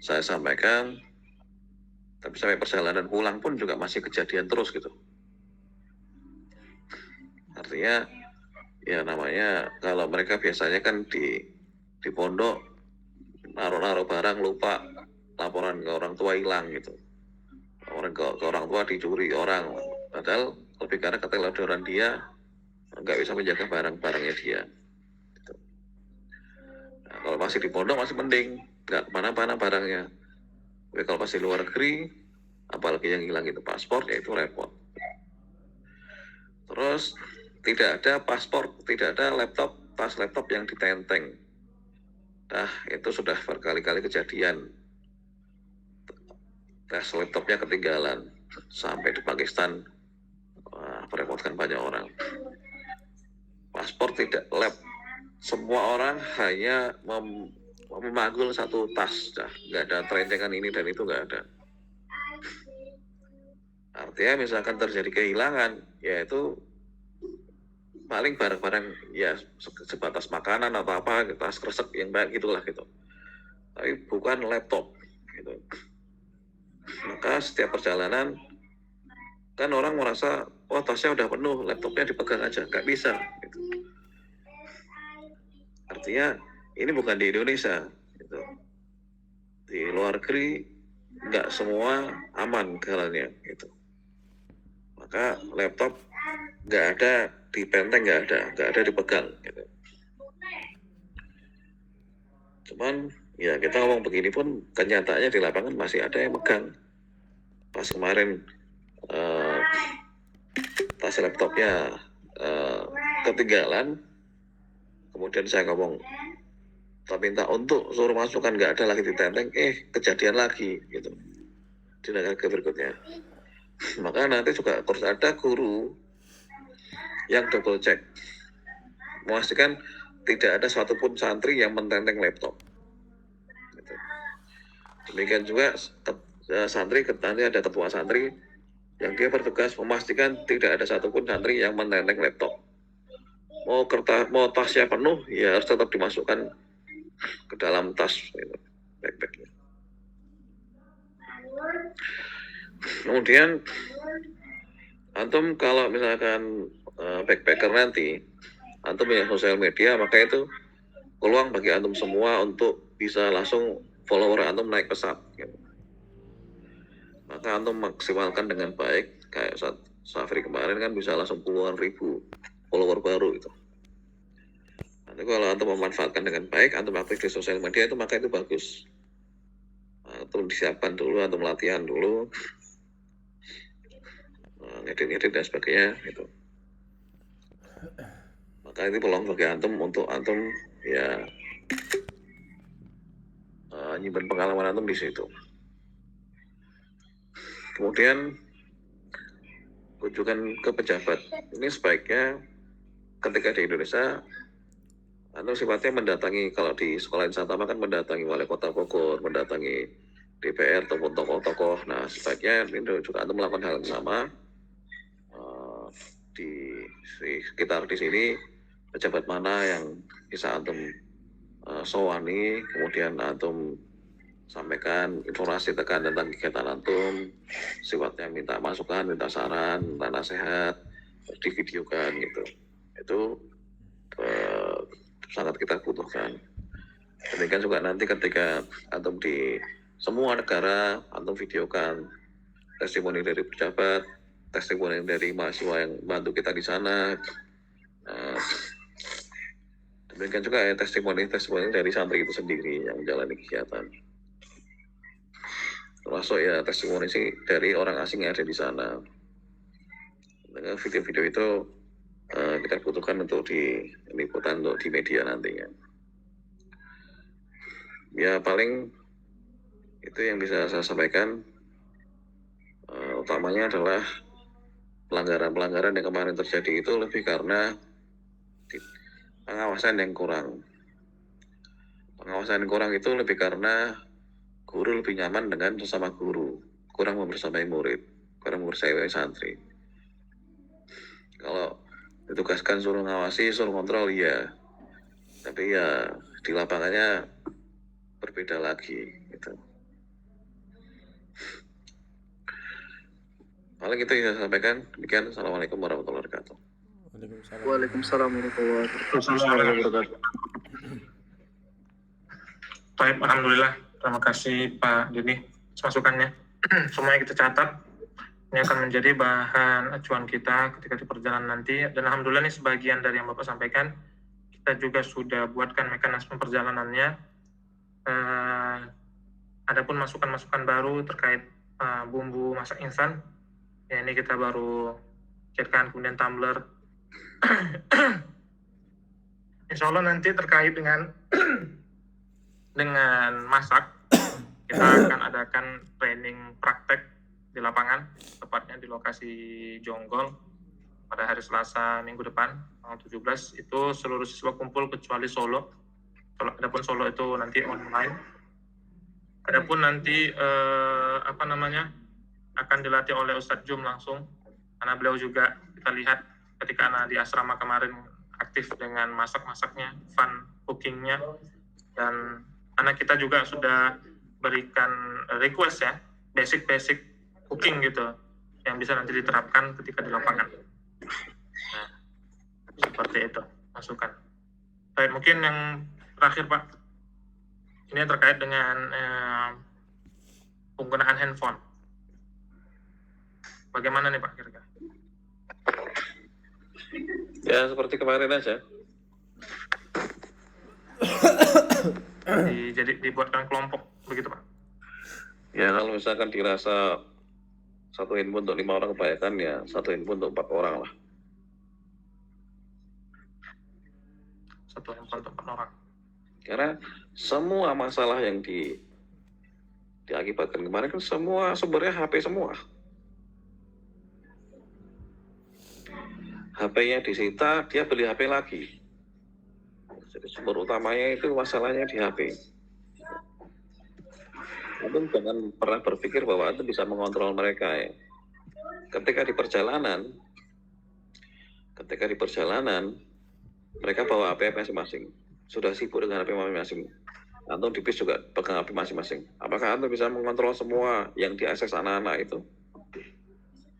saya sampaikan, tapi sampai perjalanan pulang pun juga masih kejadian terus gitu. Artinya ya namanya kalau mereka biasanya kan di pondok naruh barang lupa, laporan ke orang tua hilang gitu, ke orang tua dicuri orang, padahal lebih karena keteledoran dia nggak bisa menjaga barang-barangnya dia gitu. Nah, kalau masih di pondok masih mending, nggak kemana-mana barangnya. Tapi kalau masih luar negeri, apalagi yang hilang itu paspor, ya itu repot. Terus tidak ada paspor, tidak ada laptop, tas laptop yang ditenteng. Nah, itu sudah berkali-kali kejadian. Tas laptopnya ketinggalan. Sampai di Pakistan, merepotkan banyak orang. Paspor tidak, semua orang hanya memanggul 1 tas. Nah, nggak ada terencengan ini dan itu nggak ada. Artinya misalkan terjadi kehilangan, yaitu paling barang-barang ya sebatas makanan atau apa, tas kresek yang baik gitulah gitu. Tapi bukan laptop gitu. Maka setiap perjalanan kan orang merasa, oh tasnya udah penuh, laptopnya dipegang aja, nggak bisa gitu. Artinya ini bukan di Indonesia gitu. Di luar negeri nggak semua aman jalannya gitu. Maka laptop nggak ada ditenteng, nggak ada dipegang gitu. Cuman ya kita ngomong begini pun kenyataannya di lapangan masih ada yang megang. Pas kemarin tas laptopnya ketinggalan, kemudian saya ngomong, saya minta untuk suruh masukkan, nggak ada lagi ditenteng, kejadian lagi gitu di negara berikutnya. Maka nanti juga harus ada guru yang double check, memastikan tidak ada satupun santri yang mententeng laptop gitu. Demikian juga santri, nanti ada ketua santri yang dia bertugas memastikan tidak ada satupun santri yang mententeng laptop. Mau tasnya penuh, ya harus tetap dimasukkan ke dalam tas gitu, backpacknya. Kemudian antum kalau misalkan backpacker nanti, antum punya sosial media, maka itu peluang bagi antum semua untuk bisa langsung follower antum naik pesat gitu. Maka antum maksimalkan dengan baik, kayak saat Safri kemarin kan bisa langsung puluhan ribu follower baru itu. Nanti kalau antum memanfaatkan dengan baik, antum aktif di sosial media itu, maka itu bagus. Antum disiapkan dulu, antum latihan dulu, ngedit dan sebagainya gitu. Maka ini peluang bagi antum untuk antum ya nyimpan pengalaman antum di situ. Kemudian kunjungan ke pejabat ini sebaiknya ketika di Indonesia antum sifatnya mendatangi, kalau di sekolah Insantama kan mendatangi wali kota Bogor, mendatangi DPR ataupun tokoh-tokoh. Nah sebaiknya ini juga antum melakukan hal yang sama. Di sekitar di sini pejabat mana yang bisa antum sowani, kemudian antum sampaikan informasi tentang kegiatan antum, sifatnya minta masukan, minta saran, minta nasihat, divideokan gitu. Itu sangat kita butuhkan. Demikian juga nanti ketika antum di semua negara, antum videokan testimoni dari pejabat, testimoni dari mahasiswa yang bantu kita di sana. Demikian juga testimoni dari santri itu sendiri yang menjalani kegiatan. Termasuk ya testimoni sih dari orang asing yang ada di sana. Dengan video-video itu kita butuhkan untuk liputan untuk di media nantinya. Ya paling Itu yang bisa saya sampaikan. Utamanya adalah pelanggaran-pelanggaran yang kemarin terjadi itu lebih karena pengawasan yang kurang. Pengawasan yang kurang itu lebih karena guru lebih nyaman dengan sesama guru, kurang membersamai murid, kurang membersamai santri. Kalau ditugaskan suruh ngawasi, suruh kontrol, ya. Tapi ya di lapangannya berbeda lagi. Gitu. Paling itu yang saya sampaikan. Demikian. Assalamualaikum warahmatullahi wabarakatuh. Waalaikumsalam. Waalaikumsalam warahmatullahi wabarakatuh. Baik, alhamdulillah. Terima kasih Pak Dini atas masukannya. Semuanya kita catat. Ini akan menjadi bahan acuan kita ketika di perjalanan nanti. Dan alhamdulillah ini sebagian dari yang Bapak sampaikan. Kita juga sudah buatkan mekanisme perjalanannya. Adapun masukan-masukan baru terkait bumbu masak instan, ya ini kita baru cairkan, kemudian tumbler. Insya Allah nanti terkait dengan masak, kita akan adakan training praktek di lapangan, tepatnya di lokasi Jonggol pada hari Selasa minggu depan, tanggal 17. Itu seluruh siswa kumpul kecuali Solo. Adapun Solo itu nanti online. Adapun nanti akan dilatih oleh Ustadz Jum langsung, karena beliau juga kita lihat ketika anak di asrama kemarin aktif dengan masak-masaknya, fun cookingnya, dan anak kita juga sudah berikan request ya, basic cooking gitu, yang bisa nanti diterapkan ketika di lapangan. Nah, seperti itu masukan. Baik, mungkin yang terakhir Pak, ini terkait dengan penggunaan handphone. Bagaimana nih Pak kira-kira? Ya seperti kemarin aja. Jadi dibuatkan kelompok begitu Pak? Ya kalau misalkan dirasa satu handphone untuk 5 orang kebanyakan, ya satu handphone untuk 4 orang lah. Satu handphone untuk 4 orang. Karena semua masalah yang diakibatkan kemarin kan semua sumbernya HP semua. HP-nya disita, dia beli HP lagi. Jadi sumber utamanya itu masalahnya di HP. Antum jangan pernah berpikir bahwa antum bisa mengontrol mereka ya. Ketika di perjalanan, mereka bawa HP masing-masing. Sudah sibuk dengan HP masing-masing. Antum di bis juga pegang HP masing-masing. Apakah antum bisa mengontrol semua yang diakses anak-anak itu?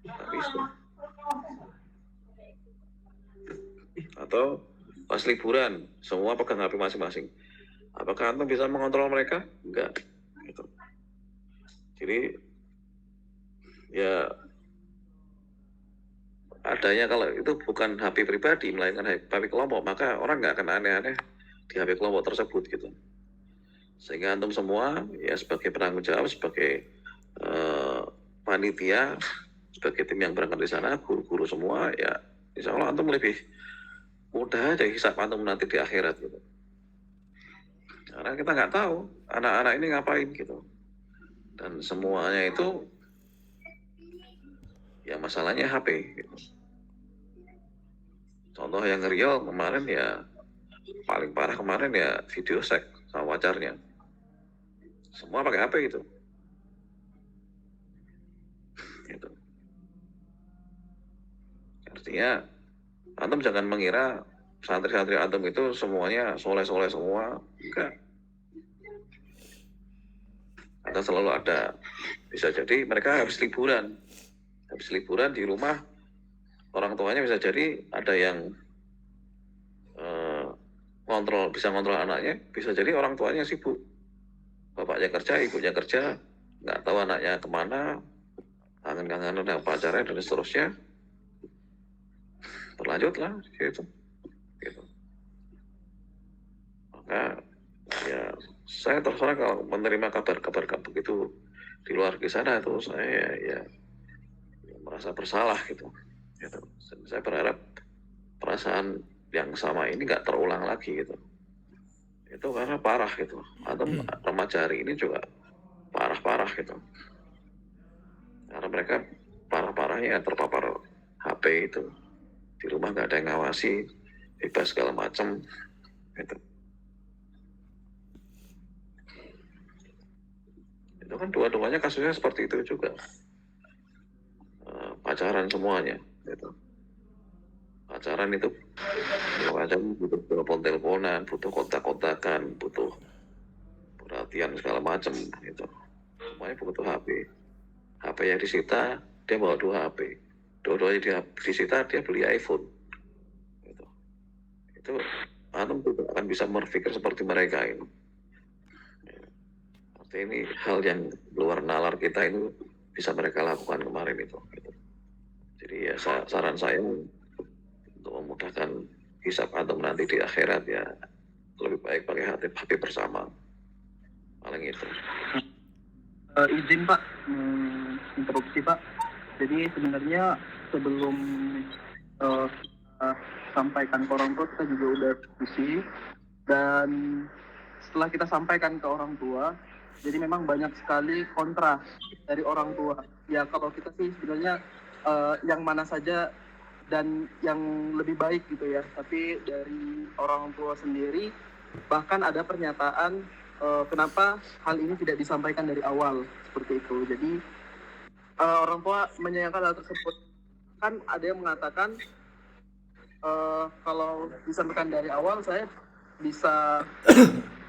Tidak bisa. Atau pas liburan, semua pegang HP masing-masing. Apakah antum bisa mengontrol mereka? Enggak. Gitu. Jadi ya adanya kalau itu bukan HP pribadi melainkan HP kelompok, maka orang nggak akan aneh-aneh di HP kelompok tersebut gitu. Sehingga antum semua ya sebagai penanggung jawab, sebagai panitia, sebagai tim yang berangkat di sana, guru-guru semua ya insya Allah antum lebih mudah aja hisab antum nanti di akhirat gitu. Karena kita nggak tahu anak-anak ini ngapain gitu. Dan semuanya itu ya masalahnya HP gitu. Contoh yang real kemarin ya paling parah kemarin ya video seks sama pacarnya. Semua pakai HP gitu. Gitu. Artinya antum jangan mengira santri-santri antum itu semuanya soleh-soleh semua. Enggak. Akan selalu ada. Bisa jadi mereka habis liburan di rumah, orang tuanya bisa jadi ada yang bisa ngontrol anaknya, bisa jadi orang tuanya sibuk, bapaknya kerja, ibunya kerja, nggak tahu anaknya kemana, kangen-kangenan dengan pacarnya dan seterusnya, berlanjutlah gitu. Maka ya saya terserah kalau menerima kabar-kabar begitu di luar di sana itu saya ya merasa bersalah gitu. Saya berharap perasaan yang sama ini nggak terulang lagi gitu. Itu karena parah gitu. Atau remaja hari ini juga parah parah gitu. Karena mereka parah-parahnya terpapar HP itu. Di rumah nggak ada yang ngawasi, bebas segala macam gitu. Itu kan dua-duanya kasusnya seperti itu juga. Pacaran semuanya gitu. Pacaran itu butuh telepon-teleponan, butuh kontak-kontakan, butuh perhatian segala macam gitu. Semuanya butuh HP. HP yang disita, dia bawa 2 HP. Dua-duanya dia disita, dia beli iPhone. Gitu. Itu antum tidak akan bisa berpikir seperti mereka ini. Artinya ini hal yang luar nalar kita itu bisa mereka lakukan kemarin itu. Gitu. Jadi ya saran saya untuk memudahkan hisab antum nanti di akhirat ya lebih baik pakai HP bersama. Paling itu. Izin Pak, interupsi Pak. Jadi sebenarnya sebelum kita sampaikan ke orang tua, kita juga udah diskusi, dan setelah kita sampaikan ke orang tua, jadi memang banyak sekali kontra dari orang tua. Ya kalau kita sih sebenarnya yang mana saja dan yang lebih baik gitu ya, tapi dari orang tua sendiri bahkan ada pernyataan kenapa hal ini tidak disampaikan dari awal seperti itu. Jadi orang tua menyayangkan hal tersebut. Kan ada yang mengatakan kalau disampaikan dari awal saya bisa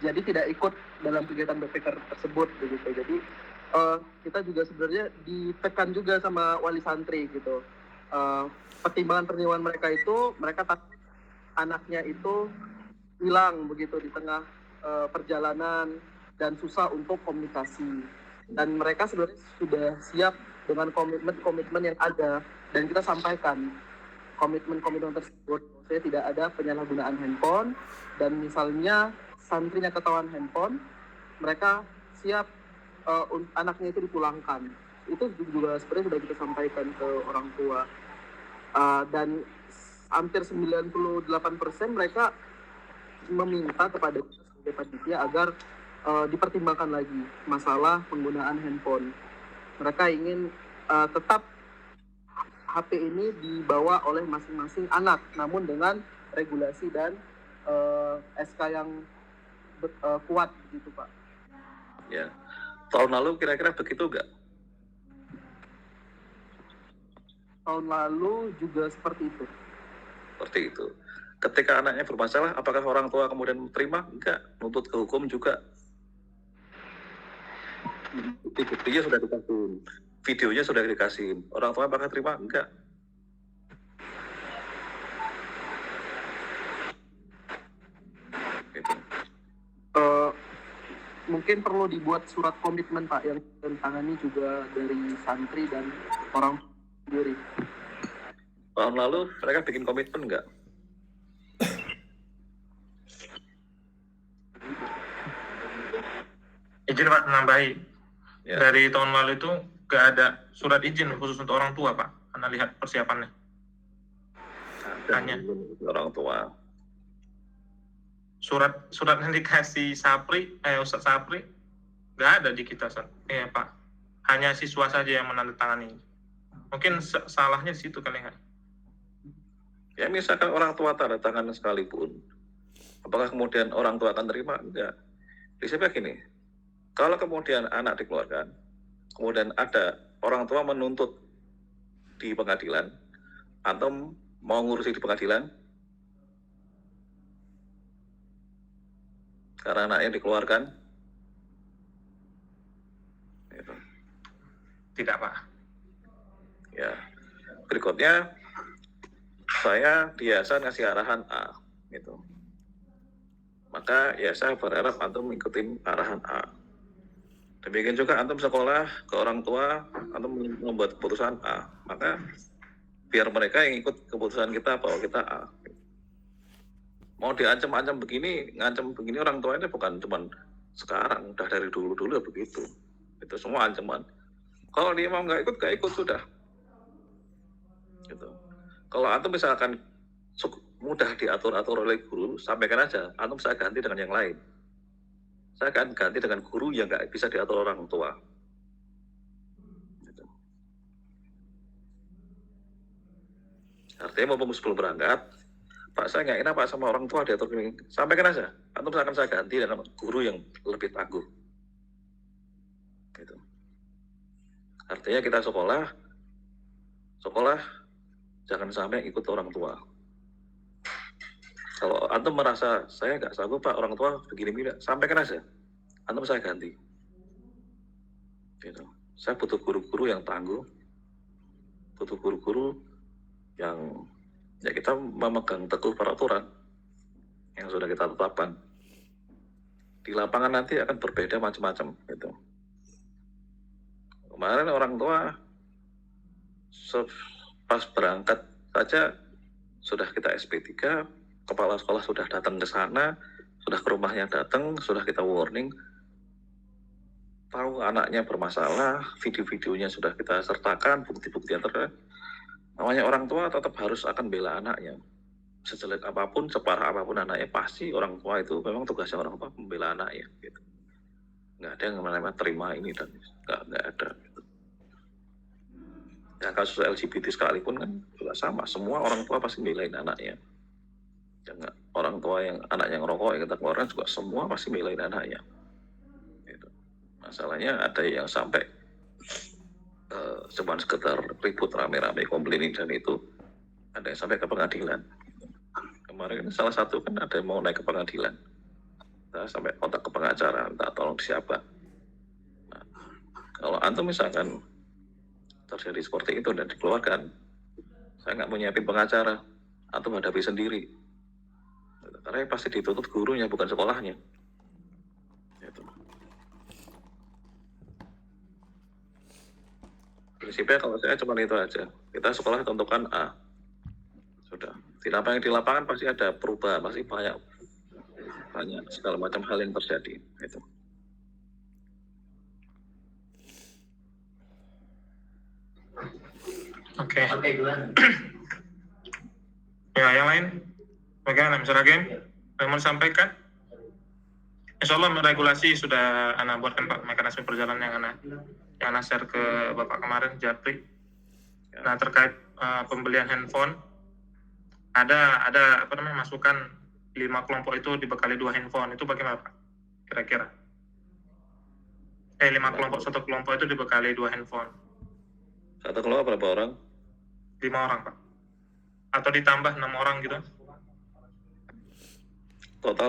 jadi tidak ikut dalam kegiatan BPK tersebut begitu. Jadi kita juga sebenarnya ditekan juga sama wali santri gitu. Pertimbangan mereka itu, mereka takut anaknya itu hilang begitu di tengah perjalanan dan susah untuk komunikasi. Dan mereka sebenarnya sudah siap dengan komitmen yang ada, dan kita sampaikan komitmen tersebut. Saya tidak ada penyalahgunaan handphone, dan misalnya santrinya ketahuan handphone, mereka siap anaknya itu dipulangkan. Itu juga sebenarnya sudah kita sampaikan ke orang tua. Dan hampir 98% mereka meminta kepada kita sebagai panitia agar dipertimbangkan lagi masalah penggunaan handphone. Mereka ingin tetap HP ini dibawa oleh masing-masing anak, namun dengan regulasi dan SK yang kuat gitu Pak. Ya. Tahun lalu kira-kira begitu nggak? Tahun lalu juga seperti itu. Seperti itu. Ketika anaknya bermasalah, apakah orang tua kemudian terima? Enggak. Nuntut ke hukum juga. Bukti-buktinya sudah dikasih. Videonya sudah dikasih. Orang tua apakah terima? Enggak. Gitu. Mungkin perlu dibuat surat komitmen Pak yang ditangani juga dari santri dan orang sendiri. Tahun lalu mereka bikin komitmen enggak? Izin Pak nambahi. Ya. Dari tahun lalu itu nggak ada surat izin khusus untuk orang tua Pak. Anda lihat persiapannya. Hanya Orang tua. surat yang dikasih Ustadz Sapri nggak ada di kita Pak. Hanya siswa saja yang menandatangani. Mungkin salahnya di situ kali nggak? Ya misalkan orang tua tanda tangan sekalipun, apakah kemudian orang tua akan terima? Enggak. Prinsipnya gini, kalau kemudian anak dikeluarkan, kemudian ada orang tua menuntut di pengadilan, atau mau ngurusi di pengadilan, karena anaknya dikeluarkan, gitu. Tidak Pak. Ya, berikutnya saya di yayasan ngasih arahan A, gitu. Maka ya saya berharap antum mengikuti arahan A. Demikian juga antum sekolah ke orang tua, antum membuat keputusan A, maka biar mereka yang ikut keputusan kita bahwa kita A. Mau diancam-ancam begini, ngancam begini orang tuanya bukan cuma sekarang, udah dari dulu-dulu begitu. Itu semua ancaman. Kalau dia mau nggak ikut sudah. Gitu. Kalau antum misalkan mudah diatur-atur oleh guru, sampaikan aja, antum saya ganti dengan yang lain. Saya akan ganti dengan guru yang nggak bisa diatur orang tua. Artinya mau sebelum berangkat, Pak saya nggak enak Pak sama orang tua diatur ini. Sampaikan aja. Atau misalkan saya ganti dengan guru yang lebih tangguh. Gitu. Artinya kita sekolah jangan sampai ikut orang tua. Kalau antum merasa saya nggak sanggup Pak orang tua begini-begini, sampaikan aja. Antum saya ganti. Gitu. Saya butuh guru-guru yang tangguh, butuh guru-guru yang ya kita memegang teguh peraturan yang sudah kita tetapkan. Di lapangan nanti akan berbeda macam-macam gitu. Kemarin orang tua pas berangkat saja sudah kita SP3, kepala sekolah sudah datang ke sana, sudah ke rumahnya datang, sudah kita warning, tahu anaknya bermasalah, video-videonya sudah kita sertakan, bukti-bukti yang terkait. Namanya orang tua tetap harus akan bela anaknya. Sejelek apapun, separah apapun anaknya, pasti orang tua itu memang tugasnya orang tua membela anaknya. Gitu. Nggak ada yang namanya terima ini dan nggak ada. Gitu. Ya, kasus LGBT sekalipun kan juga sama. Semua orang tua pasti belain anaknya. Jangan orang tua yang anaknya ngerokok yang kita keluarkan juga semua pasti belain anaknya. Gitu. Masalahnya ada yang sampai cuma sekedar ribut rame-rame komplain dan itu ada yang sampai ke pengadilan. Kemarin salah satu kan ada yang mau naik ke pengadilan, nah, sampai kontak ke pengacara, minta tolong siapa. Nah, kalau antum misalkan terjadi seperti itu dan dikeluarkan, saya nggak mau nyiapin pengacara, antum hadapi sendiri. Karena pasti dituntut gurunya bukan sekolahnya. Gitu. Prinsipnya kalau saya cuma itu aja. Kita sekolah tentukan A. Sudah. Di lapangan pasti ada perubahan, pasti banyak segala macam hal yang terjadi. Itu. Oke. Ya, yang lain? Bagaimana, Mr. Hakim? Yang mau disampaikan? Insya Allah regulasi sudah Anda buatkan Pak, mekanisme perjalanan yang Anda share ke Bapak kemarin, Japri. Nah, terkait pembelian handphone, ada masukan 5 kelompok itu dibekali 2 handphone, itu bagaimana Pak? Kira-kira? 5 kelompok, 1 kelompok itu dibekali 2 handphone. 1 kelompok berapa orang? 5 orang Pak. Atau ditambah 6 orang gitu? Total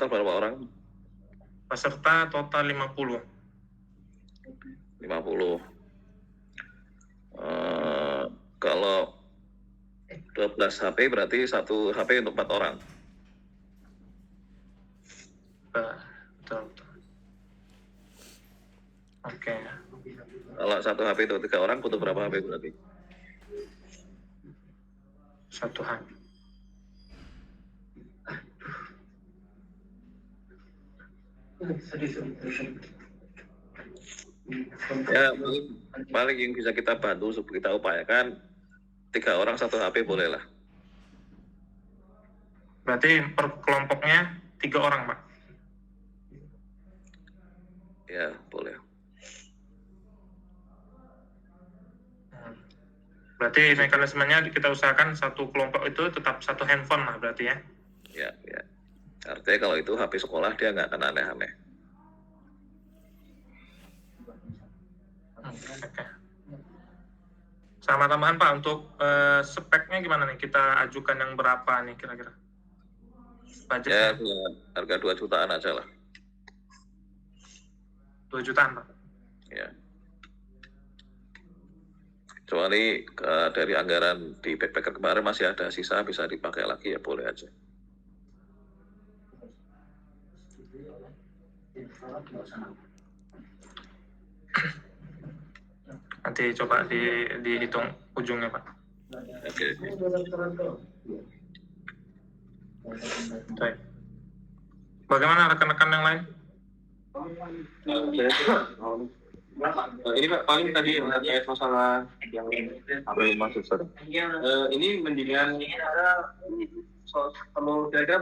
berapa orang? Peserta total 50. 50. Kalau 12 HP berarti 1 HP untuk 4 orang. Betul. Oke. Kalau 1 HP itu 3 orang, butuh berapa HP berarti? 1 HP. Ya, paling yang bisa kita bantu, kita upayakan 3 orang 1 HP boleh lah. Berarti per kelompoknya 3 orang, Pak? Ya, boleh. Berarti mekanismenya kita usahakan 1 kelompok itu tetap 1 handphone lah berarti ya? Ya. Artinya kalau itu HP sekolah dia nggak akan aneh-aneh. Oke. Sama tambahan Pak, untuk speknya gimana nih? Kita ajukan yang berapa nih kira-kira? Ya, Budgetnya? harga 2 jutaan aja lah. 2 jutaan Pak? Ya. Kecuali dari anggaran di backpacker kemarin masih ada sisa bisa dipakai lagi ya boleh aja. Nanti coba dihitung ujungnya Pak. Oke. Baik. Bagaimana rekan-rekan yang lain? Ini Pak, paling tadi terkait masalah yang Belum masuk, Sir. ini mendingan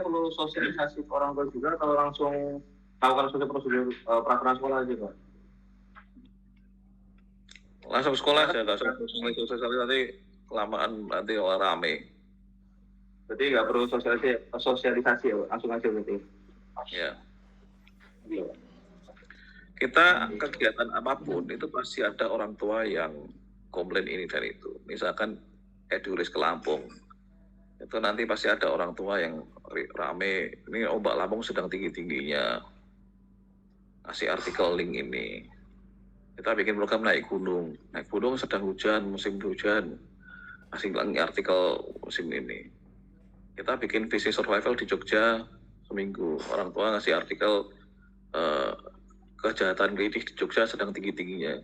perlu sosialisasi ke orang tua juga kalau langsung lakukan prosedur peraturan sekolah aja Pak. Langsung sekolah aja, nggak usah sosialisasi nanti kelamaan nanti rame. Berarti nggak perlu sosialisasi ya, langsung aja berarti. Ya. Kita kegiatan apapun itu pasti ada orang tua yang komplain ini dan itu. Misalkan Eduris ke Lampung, itu nanti pasti ada orang tua yang rame, ini ombak Lampung sedang tinggi-tingginya, kasih artikel link ini. Kita bikin program naik gunung sedang hujan, musim hujan, kasih artikel musim ini. Kita bikin visi survival di Jogja seminggu, orang tua ngasih artikel kejahatan klinik di Jogja sedang tinggi-tingginya.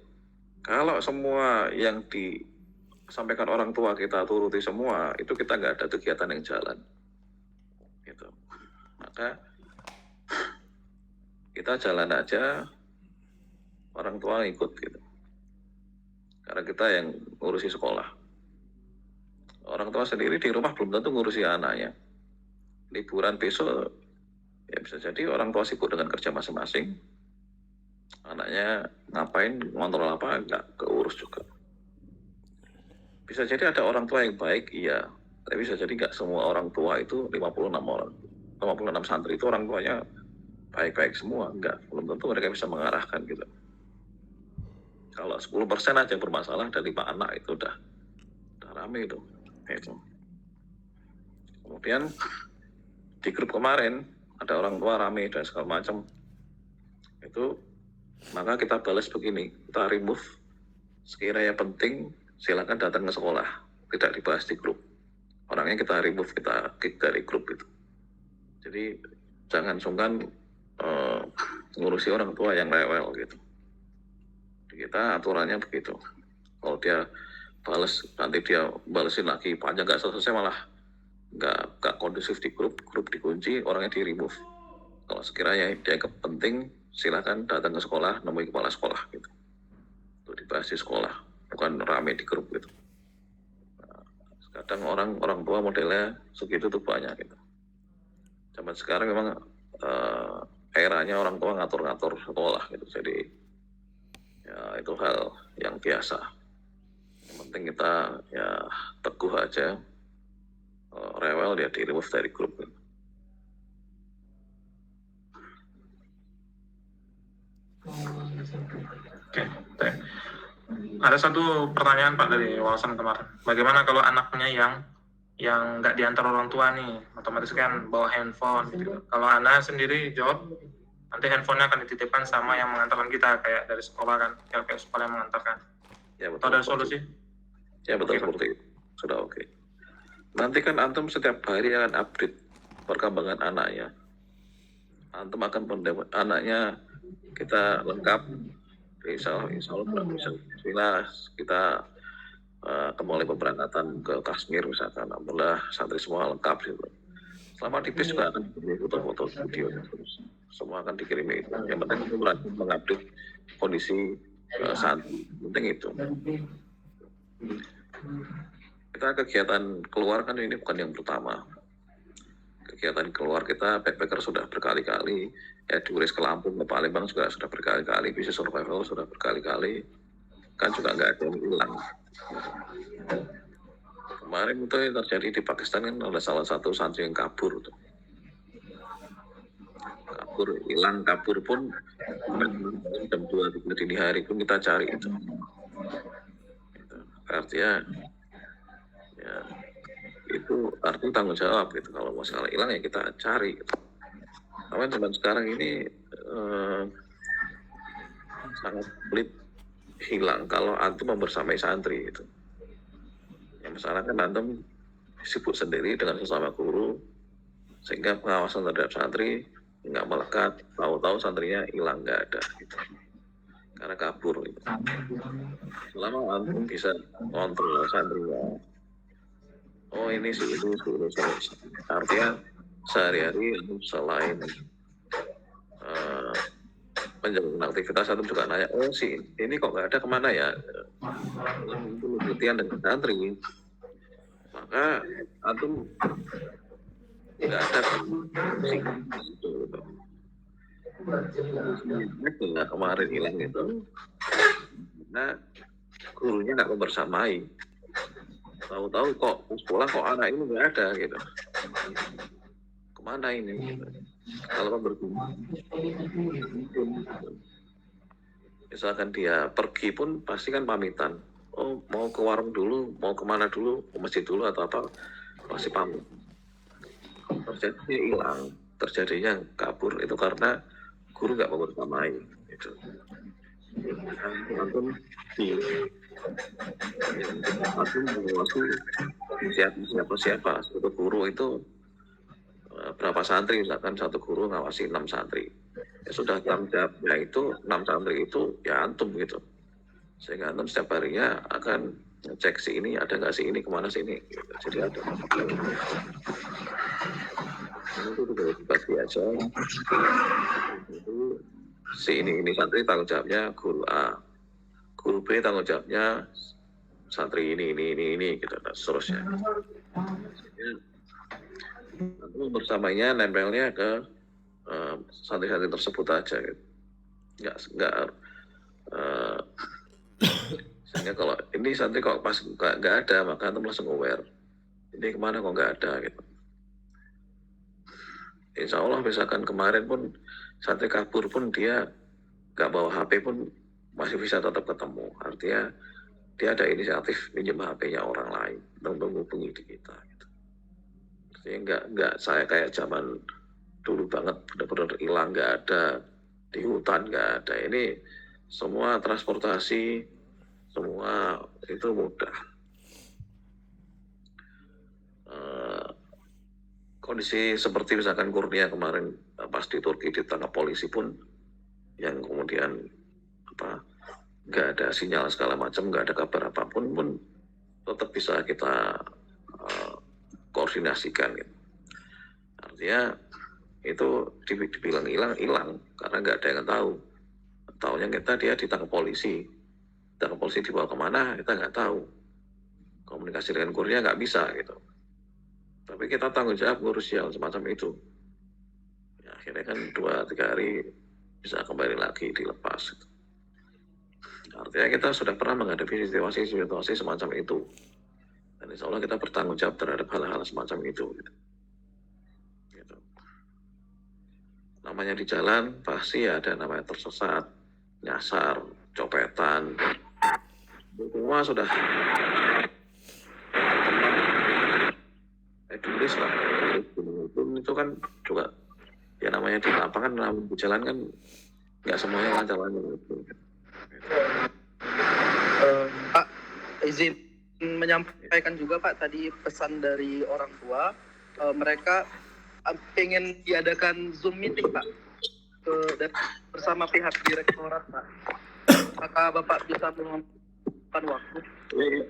Kalau semua yang disampaikan orang tua kita turuti semua, itu kita nggak ada kegiatan yang jalan. Gitu. Maka kita jalan aja, orang tua ikut gitu. Karena kita yang ngurusi sekolah. Orang tua sendiri di rumah belum tentu ngurusi anaknya. Liburan besok, ya bisa jadi orang tua sibuk dengan kerja masing-masing. Anaknya ngapain, ngontrol apa, nggak keurus juga. Bisa jadi ada orang tua yang baik, iya. Tapi bisa jadi nggak semua orang tua itu 56 santri itu orang tuanya baik-baik semua. Enggak, belum tentu mereka bisa mengarahkan gitu. Kalau 10% aja yang bermasalah dari 5 anak itu udah rame itu. Kemudian di grup kemarin ada orang tua rame dan segala macam. Itu maka kita balas begini, kita remove sekiranya penting silakan datang ke sekolah, tidak dibahas di grup. Orangnya kita remove, kita kick dari grup itu. Jadi jangan sungkan ngurusi orang tua yang rewel gitu. Kita aturannya begitu. Kalau dia balas, nanti dia balesin lagi panjang nggak selesai, malah nggak kondusif di grup dikunci, orangnya di remove. Kalau sekiranya dia penting, silakan datang ke sekolah, nemui kepala sekolah gitu. Untuk dibahas di sekolah, bukan rame di grup gitu. Nah, kadang orang tua modelnya segitu tuh banyak gitu. Zaman sekarang memang eranya orang tua ngatur-ngatur sekolah gitu. Jadi ya itu hal yang biasa. Yang penting kita ya teguh aja. Rewel dia di remove dari grup gitu. Oke. Ada satu pertanyaan Pak dari wawasan kemarin. Bagaimana kalau anaknya yang nggak diantar orang tua nih, otomatis kan bawa handphone gitu. Kalau anak sendiri jawab, nanti handphonenya akan dititipkan sama yang mengantarkan kita, kayak dari sekolah kan, kayak sekolah yang mengantarkan. Ya, betul. Atau ada solusi? Ya betul, seperti itu. Sudah oke. Nanti kan antum setiap hari akan update perkembangan anaknya. Antum akan anaknya kita lengkap, insya Allah jelas kita kembali pemberangkatan ke Kashmir misalkan, alhamdulillah santri semua lengkap gitu. Selama di PIS juga akan dikirim foto-foto video terus, semua akan dikirim itu. Yang penting itu mengupdate kondisi santri, penting itu. Kita kegiatan keluar kan ini bukan yang pertama. Kegiatan keluar kita backpacker sudah berkali-kali, Eduris ke Lampung, ke Palembang juga sudah berkali-kali, Visi Survival sudah berkali-kali, kan juga nggak ada yang hilang. Kemarin itu yang terjadi di Pakistan kan ada salah satu santri yang kabur tuh. Kabur pun jam 2 dini hari pun kita cari itu. Artinya ya itu artinya tanggung jawab gitu. Kalau masalah hilang ya kita cari gitu. Karena zaman sekarang ini sangat sulit hilang kalau antum membersamai santri gitu. Yang masalah kan antum sibuk sendiri dengan sesama guru, sehingga pengawasan terhadap santri nggak melekat, tahu-tahu santrinya hilang nggak ada gitu. Karena kabur gitu. Selama antum bisa kontrol santrinya, oh ini sih itu artinya sehari-hari selain menjalankan aktivitas antum juga nanya, oh sih ini kok nggak ada, kemana ya, penelitian dengan santri, maka antum nggak ada sih gitu. Nah, kemarin hilang itu, nah gurunya nggak membersamai. tahu-tahu kok sekolah kok anak ini nggak ada gitu, kemana ini gitu. Kalau kan berguna, misalkan dia pergi pun pasti kan pamitan, oh mau ke warung dulu, mau kemana dulu, ke masjid dulu atau apa, pasti pamit. Terjadinya hilang, terjadinya kabur itu karena guru nggak mau bersamai gitu. Antum di antum mengawasi siapa satu guru itu berapa santri, misalkan satu guru ngawasi 6 santri, ya sudah tanggung jawabnya itu 6 santri itu ya antum gitu, sehingga antum setiap harinya akan ngecek si ini ada nggak, si ini kemana, si ini gitu. Jadi ada itu juga dibagi aja itu, si ini santri tanggung jawabnya guru A, guru B tanggung jawabnya santri ini gitu dan seterusnya. Nanti bersamanya nempelnya ke santri-santri tersebut aja gitu. Nggak sehingga kalau ini santri kok pas nggak ada, maka antum langsung aware ini kemana kok nggak ada gitu. Insya Allah misalkan kemarin pun santri kabur pun dia nggak bawa HP pun masih bisa tetap ketemu, artinya dia ada inisiatif pinjam HP-nya orang lain untuk menghubungi di kita gitu. Artinya nggak saya kayak zaman dulu banget benar-benar hilang, nggak ada di hutan, nggak ada. Ini semua transportasi semua itu mudah. Kondisi seperti misalkan Kurnia kemarin pas di Turki ditangkap polisi pun yang kemudian nggak ada sinyal segala macam, nggak ada kabar apapun pun tetap bisa kita koordinasikan gitu. Artinya itu dibilang hilang karena nggak ada yang tahu. Taunya dia ditangkap polisi dibawa kemana kita nggak tahu. Komunikasi dengan Kurnia nggak bisa gitu. Tapi kita tanggung jawab ngurus yang semacam itu. Ya, akhirnya kan 2-3 hari bisa kembali lagi dilepas. Gitu. Artinya kita sudah pernah menghadapi situasi semacam itu. Dan insya Allah kita bertanggung jawab terhadap hal-hal semacam itu. Gitu. Namanya di jalan pasti ada namanya tersesat, nyasar, copetan. Semua sudah tulis lah. Itu kan juga ya namanya di lapangan, di jalan kan nggak semuanya lancar-lancar gitu. Pak, izin menyampaikan juga Pak tadi pesan dari orang tua, mereka pengen diadakan Zoom meeting Pak bersama pihak direktorat Pak. Maka Bapak bisa menentukan waktu.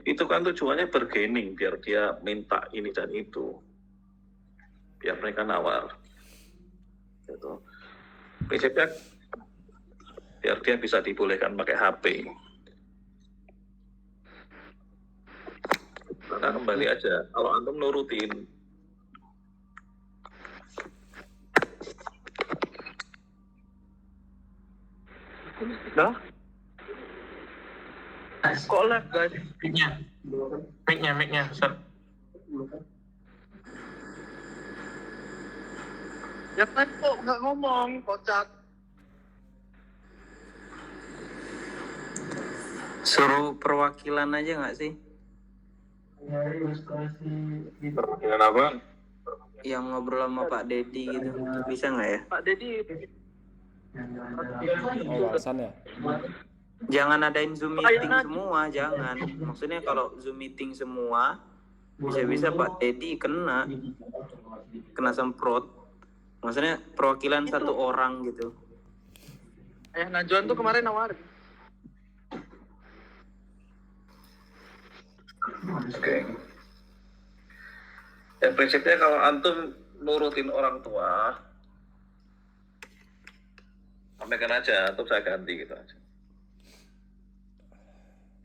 Itu kan tujuannya bergaining biar dia minta ini dan itu, biar mereka nawar. Gitu. Prinsipnya biar dia bisa dibolehkan pakai HP. Karena kembali aja, kalau antum nurutin Kok live guys? Mic-nya, Ustaz. Ya kan kok nggak ngomong, kocak. Suruh perwakilan aja nggak sih? Perwakilan apa? Yang ngobrol sama Pak Dedi gitu. Bisa nggak ya? Pak Dedi. Oh, alasan ya. Jangan adain Zoom meeting semua, jangan. Maksudnya kalau Zoom meeting semua, bisa-bisa Pak Dedi kena semprot. Maksudnya perwakilan satu orang gitu. Najwan tuh kemarin nawarin. Oke. Ya prinsipnya kalau antum nurutin orang tua, sampaikan aja, atau saya ganti gitu aja.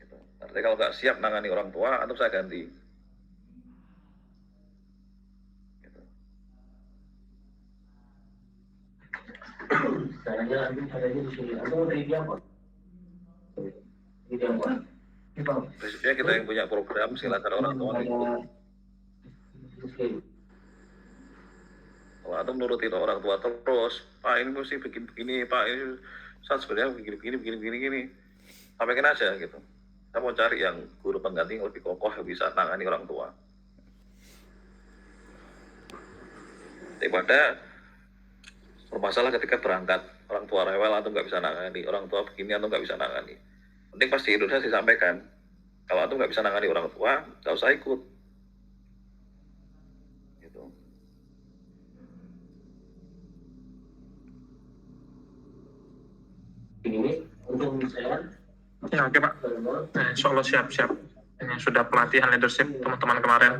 Gitu. Artinya kalau nggak siap nangani orang tua, atau saya ganti. Gitu. Prinsipnya kita yang punya program, silakan orang tua ikut. Kalau antum nurutin orang tua terus, Pak ini mesti bikin begini, Pak ini saat sebenarnya begini, sampaikan aja gitu. Kita mau cari yang guru pengganti yang lebih kokoh yang bisa tangani orang tua. Daripada bermasalah ketika berangkat, orang tua rewel atau nggak bisa nangani, orang tua begini atau nggak bisa nangani. Penting pasti Indonesia disampaikan. Kalau antum nggak bisa nangani orang tua, nggak usah ikut. Gitu. Ya, oke Pak. Nah, insya Allah siap-siap. Ini sudah pelatihan leadership teman-teman kemarin.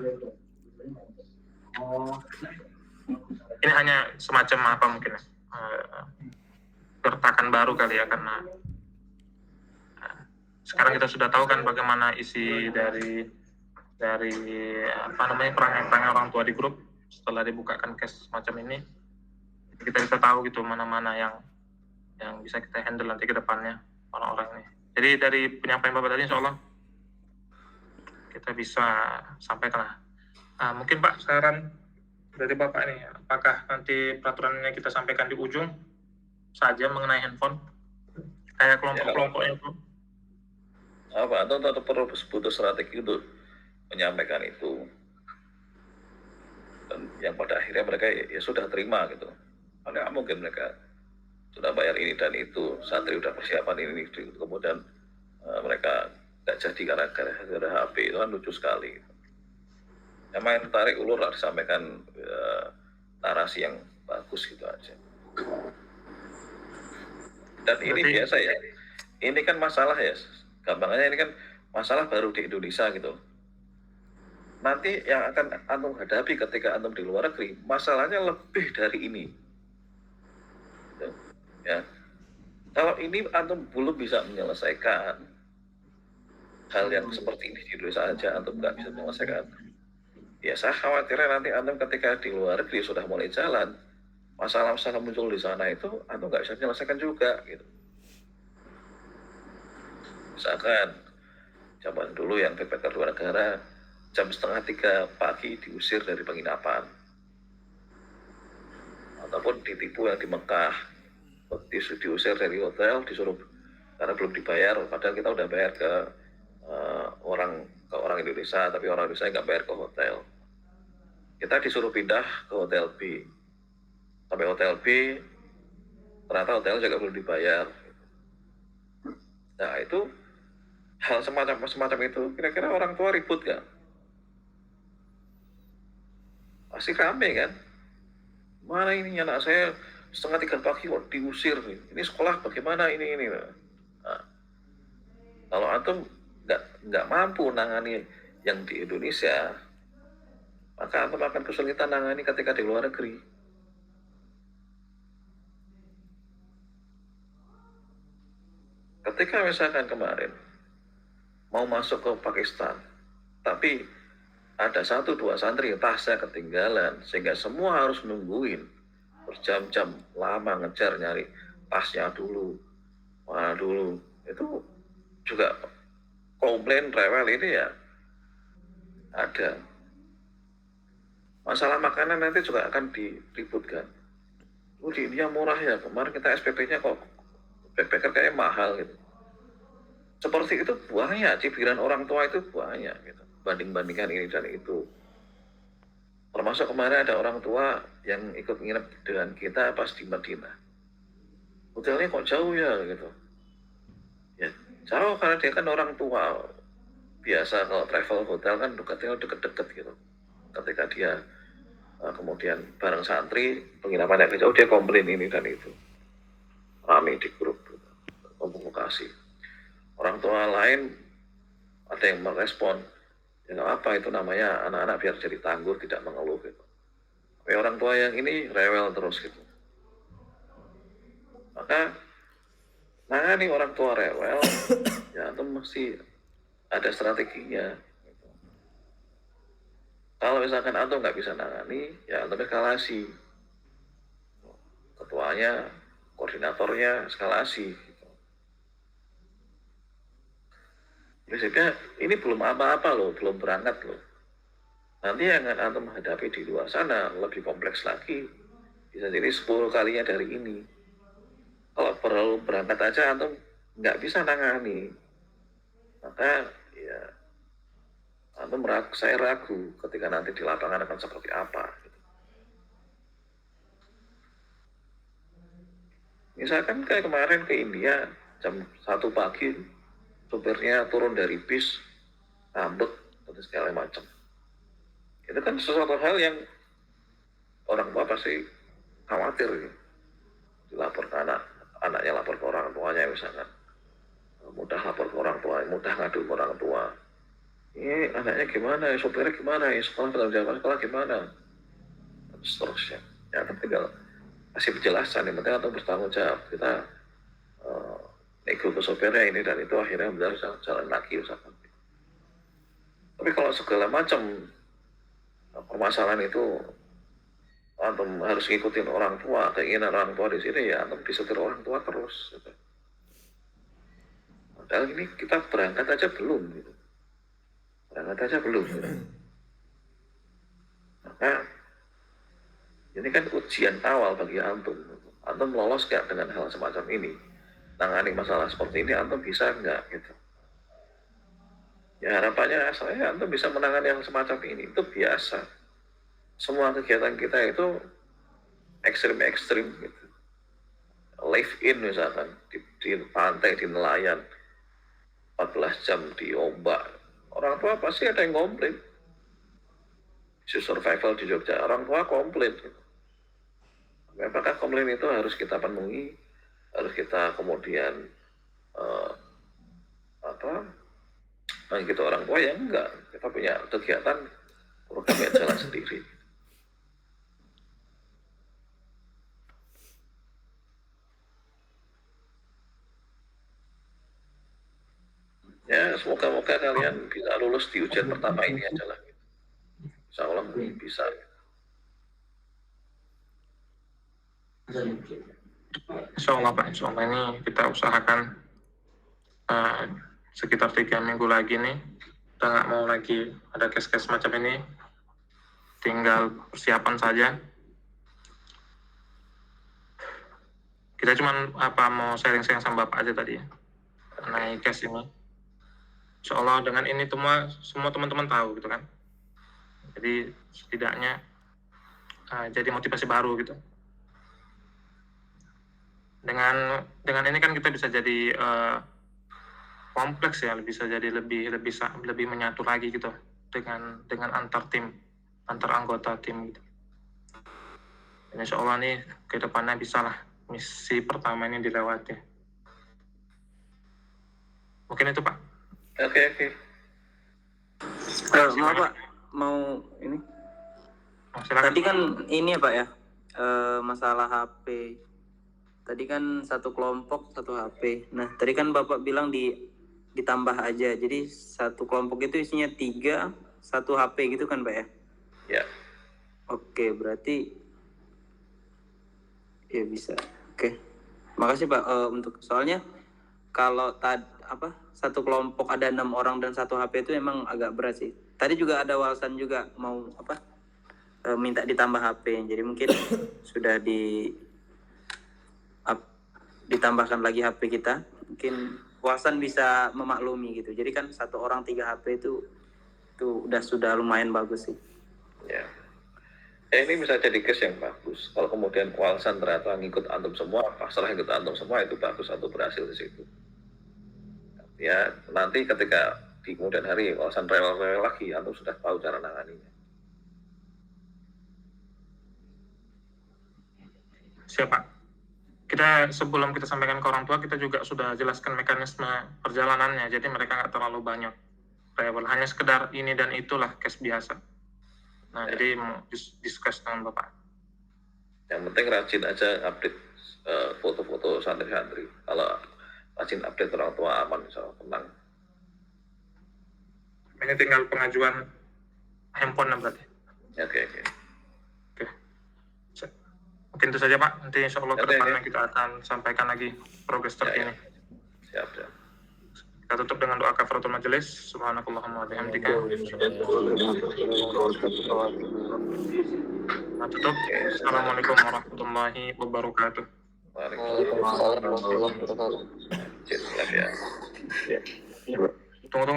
Ini hanya semacam apa mungkin gertakan baru kali ya, karena sekarang kita sudah tahu kan bagaimana isi dari apa namanya perangai-perangai orang tua di grup. Setelah dibukakan case semacam ini, kita bisa tahu gitu mana-mana yang bisa kita handle nanti ke depannya orang-orang ini. Jadi dari penyampaian Bapak tadi, insya Allah kita bisa sampaikan lah. Mungkin Pak, saran dari Bapak ini, apakah nanti peraturannya kita sampaikan di ujung saja mengenai handphone, kayak kelompok-kelompoknya itu? Apa? Atau tetap perlu butuh strategi untuk menyampaikan itu. Dan yang pada akhirnya mereka ya sudah terima gitu. Karena mungkin mereka sudah bayar ini dan itu, santri udah persiapan ini, kemudian mereka nggak jadi karena ada HP, itu kan lucu sekali. Yang main tarik ulur lah, disampaikan narasi yang bagus gitu aja. Dan ini biasa ya, ini kan masalah ya, gampangnya ini kan masalah baru di Indonesia gitu. Nanti yang akan antum hadapi ketika antum di luar negeri, masalahnya lebih dari ini. Ya, kalau ini antum belum bisa menyelesaikan hal yang seperti ini di Indonesia aja, antum nggak bisa menyelesaikan. Ya saya khawatirnya nanti antum ketika di luar negeri sudah mulai jalan, masalah-masalah muncul di sana itu antum nggak bisa menyelesaikan juga gitu. Misalkan zaman dulu yang backpacker luar negara jam 2:30 pagi diusir dari penginapan, ataupun ditipu yang di Mekah, diusir dari hotel, disuruh karena belum dibayar, padahal kita udah bayar ke orang Indonesia, tapi orang Indonesia nggak bayar ke hotel. Kita disuruh pindah ke hotel B, sampai hotel B ternyata hotel juga belum dibayar. Nah itu hal semacam itu, kira-kira orang tua ribut nggak? Pasti rame kan? Mana ini anak saya 2:30 pagi kok diusir nih. Ini sekolah bagaimana ini. Nah, kalau antum nggak mampu nangani yang di Indonesia, maka antum akan kesulitan nangani ketika di luar negeri. Ketika misalkan kemarin mau masuk ke Pakistan, tapi ada 1-2 santri yang tasnya ketinggalan, sehingga semua harus nungguin berjam-jam lama ngejar nyari tasnya dulu, mana dulu, itu juga komplain rewel ini ya ada. Masalah makanan nanti juga akan diributkan. Di India murah ya, kemarin kita SPP-nya kok backpacker kayaknya mahal gitu. Seperti itu banyak, cibiran orang tua itu banyak gitu, banding-bandingkan ini dan itu. Termasuk kemarin ada orang tua yang ikut nginep dengan kita pas di Madinah. Hotelnya kok jauh ya gitu. Ya jauh karena dia kan orang tua. Biasa kalau travel hotel kan deket-deket gitu. Ketika dia kemudian bareng santri, penginapan yang jauh, dia komplain ini dan itu. Rame di grup komunikasi. Orang tua lain ada yang merespon, ya nggak apa, itu namanya anak-anak biar jadi tangguh, tidak mengeluh gitu. Tapi orang tua yang ini rewel terus gitu. Maka nangani orang tua rewel, ya itu mesti ada strateginya. Gitu. Kalau misalkan antum nggak bisa nangani, ya antum eskalasi. Ketuanya, koordinatornya eskalasi. Gitu. prinsipnya ini belum apa-apa loh, belum berangkat loh. Nanti yang akan antum hadapi di luar sana lebih kompleks lagi, bisa jadi 10 kalinya dari ini. Kalau perlu berangkat aja antum nggak bisa nangani, maka ya antum saya ragu ketika nanti di lapangan akan seperti apa. Misalkan kayak kemarin ke India jam 1 pagi, supirnya turun dari bis, ngambek, dan segala macam. Itu kan sesuatu hal yang orang tua pasti khawatir. Ya. Dilapor ke anaknya lapor ke orang tuanya misalkan. Mudah lapor ke orang tua, mudah ngadu ke orang tua. Ini anaknya gimana, supirnya gimana, sekolah penanggung sekolah gimana, dan seterusnya. Ya, tapi tinggal kasih penjelasan, yang penting atau bertanggung jawab. Kita nego ke sopirnya ini dan itu akhirnya benar jalan lagi misalkan. Tapi kalau segala macam permasalahan itu antum harus ngikutin orang tua, keinginan orang tua di sini ya antum disetir orang tua terus. Gitu. Padahal ini kita berangkat aja belum, gitu. Berangkat aja belum. Gitu. Maka ini kan ujian awal bagi antum. Antum lolos gak dengan hal semacam ini? Tangani masalah seperti ini, antum bisa nggak gitu. Ya harapannya saya antum bisa menangani yang semacam ini, itu biasa. Semua kegiatan kita itu ekstrim gitu. Live in misalkan, di pantai, di nelayan, 14 jam di ombak. Orang tua pasti ada yang komplain. Isu survival di Jogja, orang tua komplain. Gitu. Apakah komplain itu harus kita penuhi? Harus kita kemudian gitu orang tua ya enggak, kita punya kegiatan program yang jalan sendiri. Ya semoga kalian bisa lulus di ujian pertama ini aja lah. Insya Allah bisa. Insya Allah Pak, insya Allah ini kita usahakan sekitar 3 minggu lagi nih, kita nggak mau lagi ada case-case macam ini, tinggal persiapan saja. Kita cuman mau sharing-sharing sama Bapak aja tadi ya, mengenai case ini. Insya Allah dengan ini semua teman-teman tahu gitu kan, jadi setidaknya jadi motivasi baru gitu. Dengan ini kan kita bisa jadi kompleks ya, bisa jadi lebih menyatu lagi gitu dengan antar tim, antar anggota tim gitu. Dan insya Allah nih ke depannya bisa lah misi pertama ini dilewati. Mungkin itu Pak. Oke. Maaf Pak, mau ini. Silakan. Tadi kan ini ya Pak ya, masalah HP. Tadi kan satu kelompok satu HP. Nah tadi kan Bapak bilang ditambah aja. Jadi satu kelompok itu isinya 3, 1 HP gitu kan Pak ya? Ya. Oke, berarti ya bisa. Oke. Makasih Pak untuk soalnya kalau satu kelompok ada 6 orang dan 1 HP itu emang agak berat sih. Tadi juga ada Walsan juga mau minta ditambah HP. Jadi mungkin sudah ditambahkan lagi HP kita, mungkin Walsan bisa memaklumi gitu. Jadi kan 1 orang 3 HP itu sudah lumayan bagus sih. Ya. Ini bisa jadi case yang bagus. Kalau kemudian Walsan ternyata ngikut antum semua, pasrah ngikut antum semua, itu bagus, atau berhasil di situ. Ya, nanti ketika di kemudian hari Walsan rewel lagi, antum sudah tahu cara nanganinya. Siapa? Kita sebelum kita sampaikan ke orang tua, kita juga sudah jelaskan mekanisme perjalanannya, jadi mereka nggak terlalu banyak rewel, hanya sekedar ini dan itulah case biasa. Nah, jadi mau discuss dengan Bapak. Yang penting rajin aja update foto-foto santri-santri. Kalau rajin update orang tua aman, insya Allah tenang. Ini tinggal pengajuan handphone berarti. Oke. Mungkin itu saja Pak, nanti insya Allah ke depannya kita akan sampaikan lagi progres terkini. Siap. Kita Kita tutup dengan doa kafaratul majelis. Subhanakallahumma wa bihamdika. Nah, tutup. Assalamualaikum warahmatullahi wabarakatuh. Waalaikumsalam warahmatullahi wabarakatuh. Ya. Tunggu.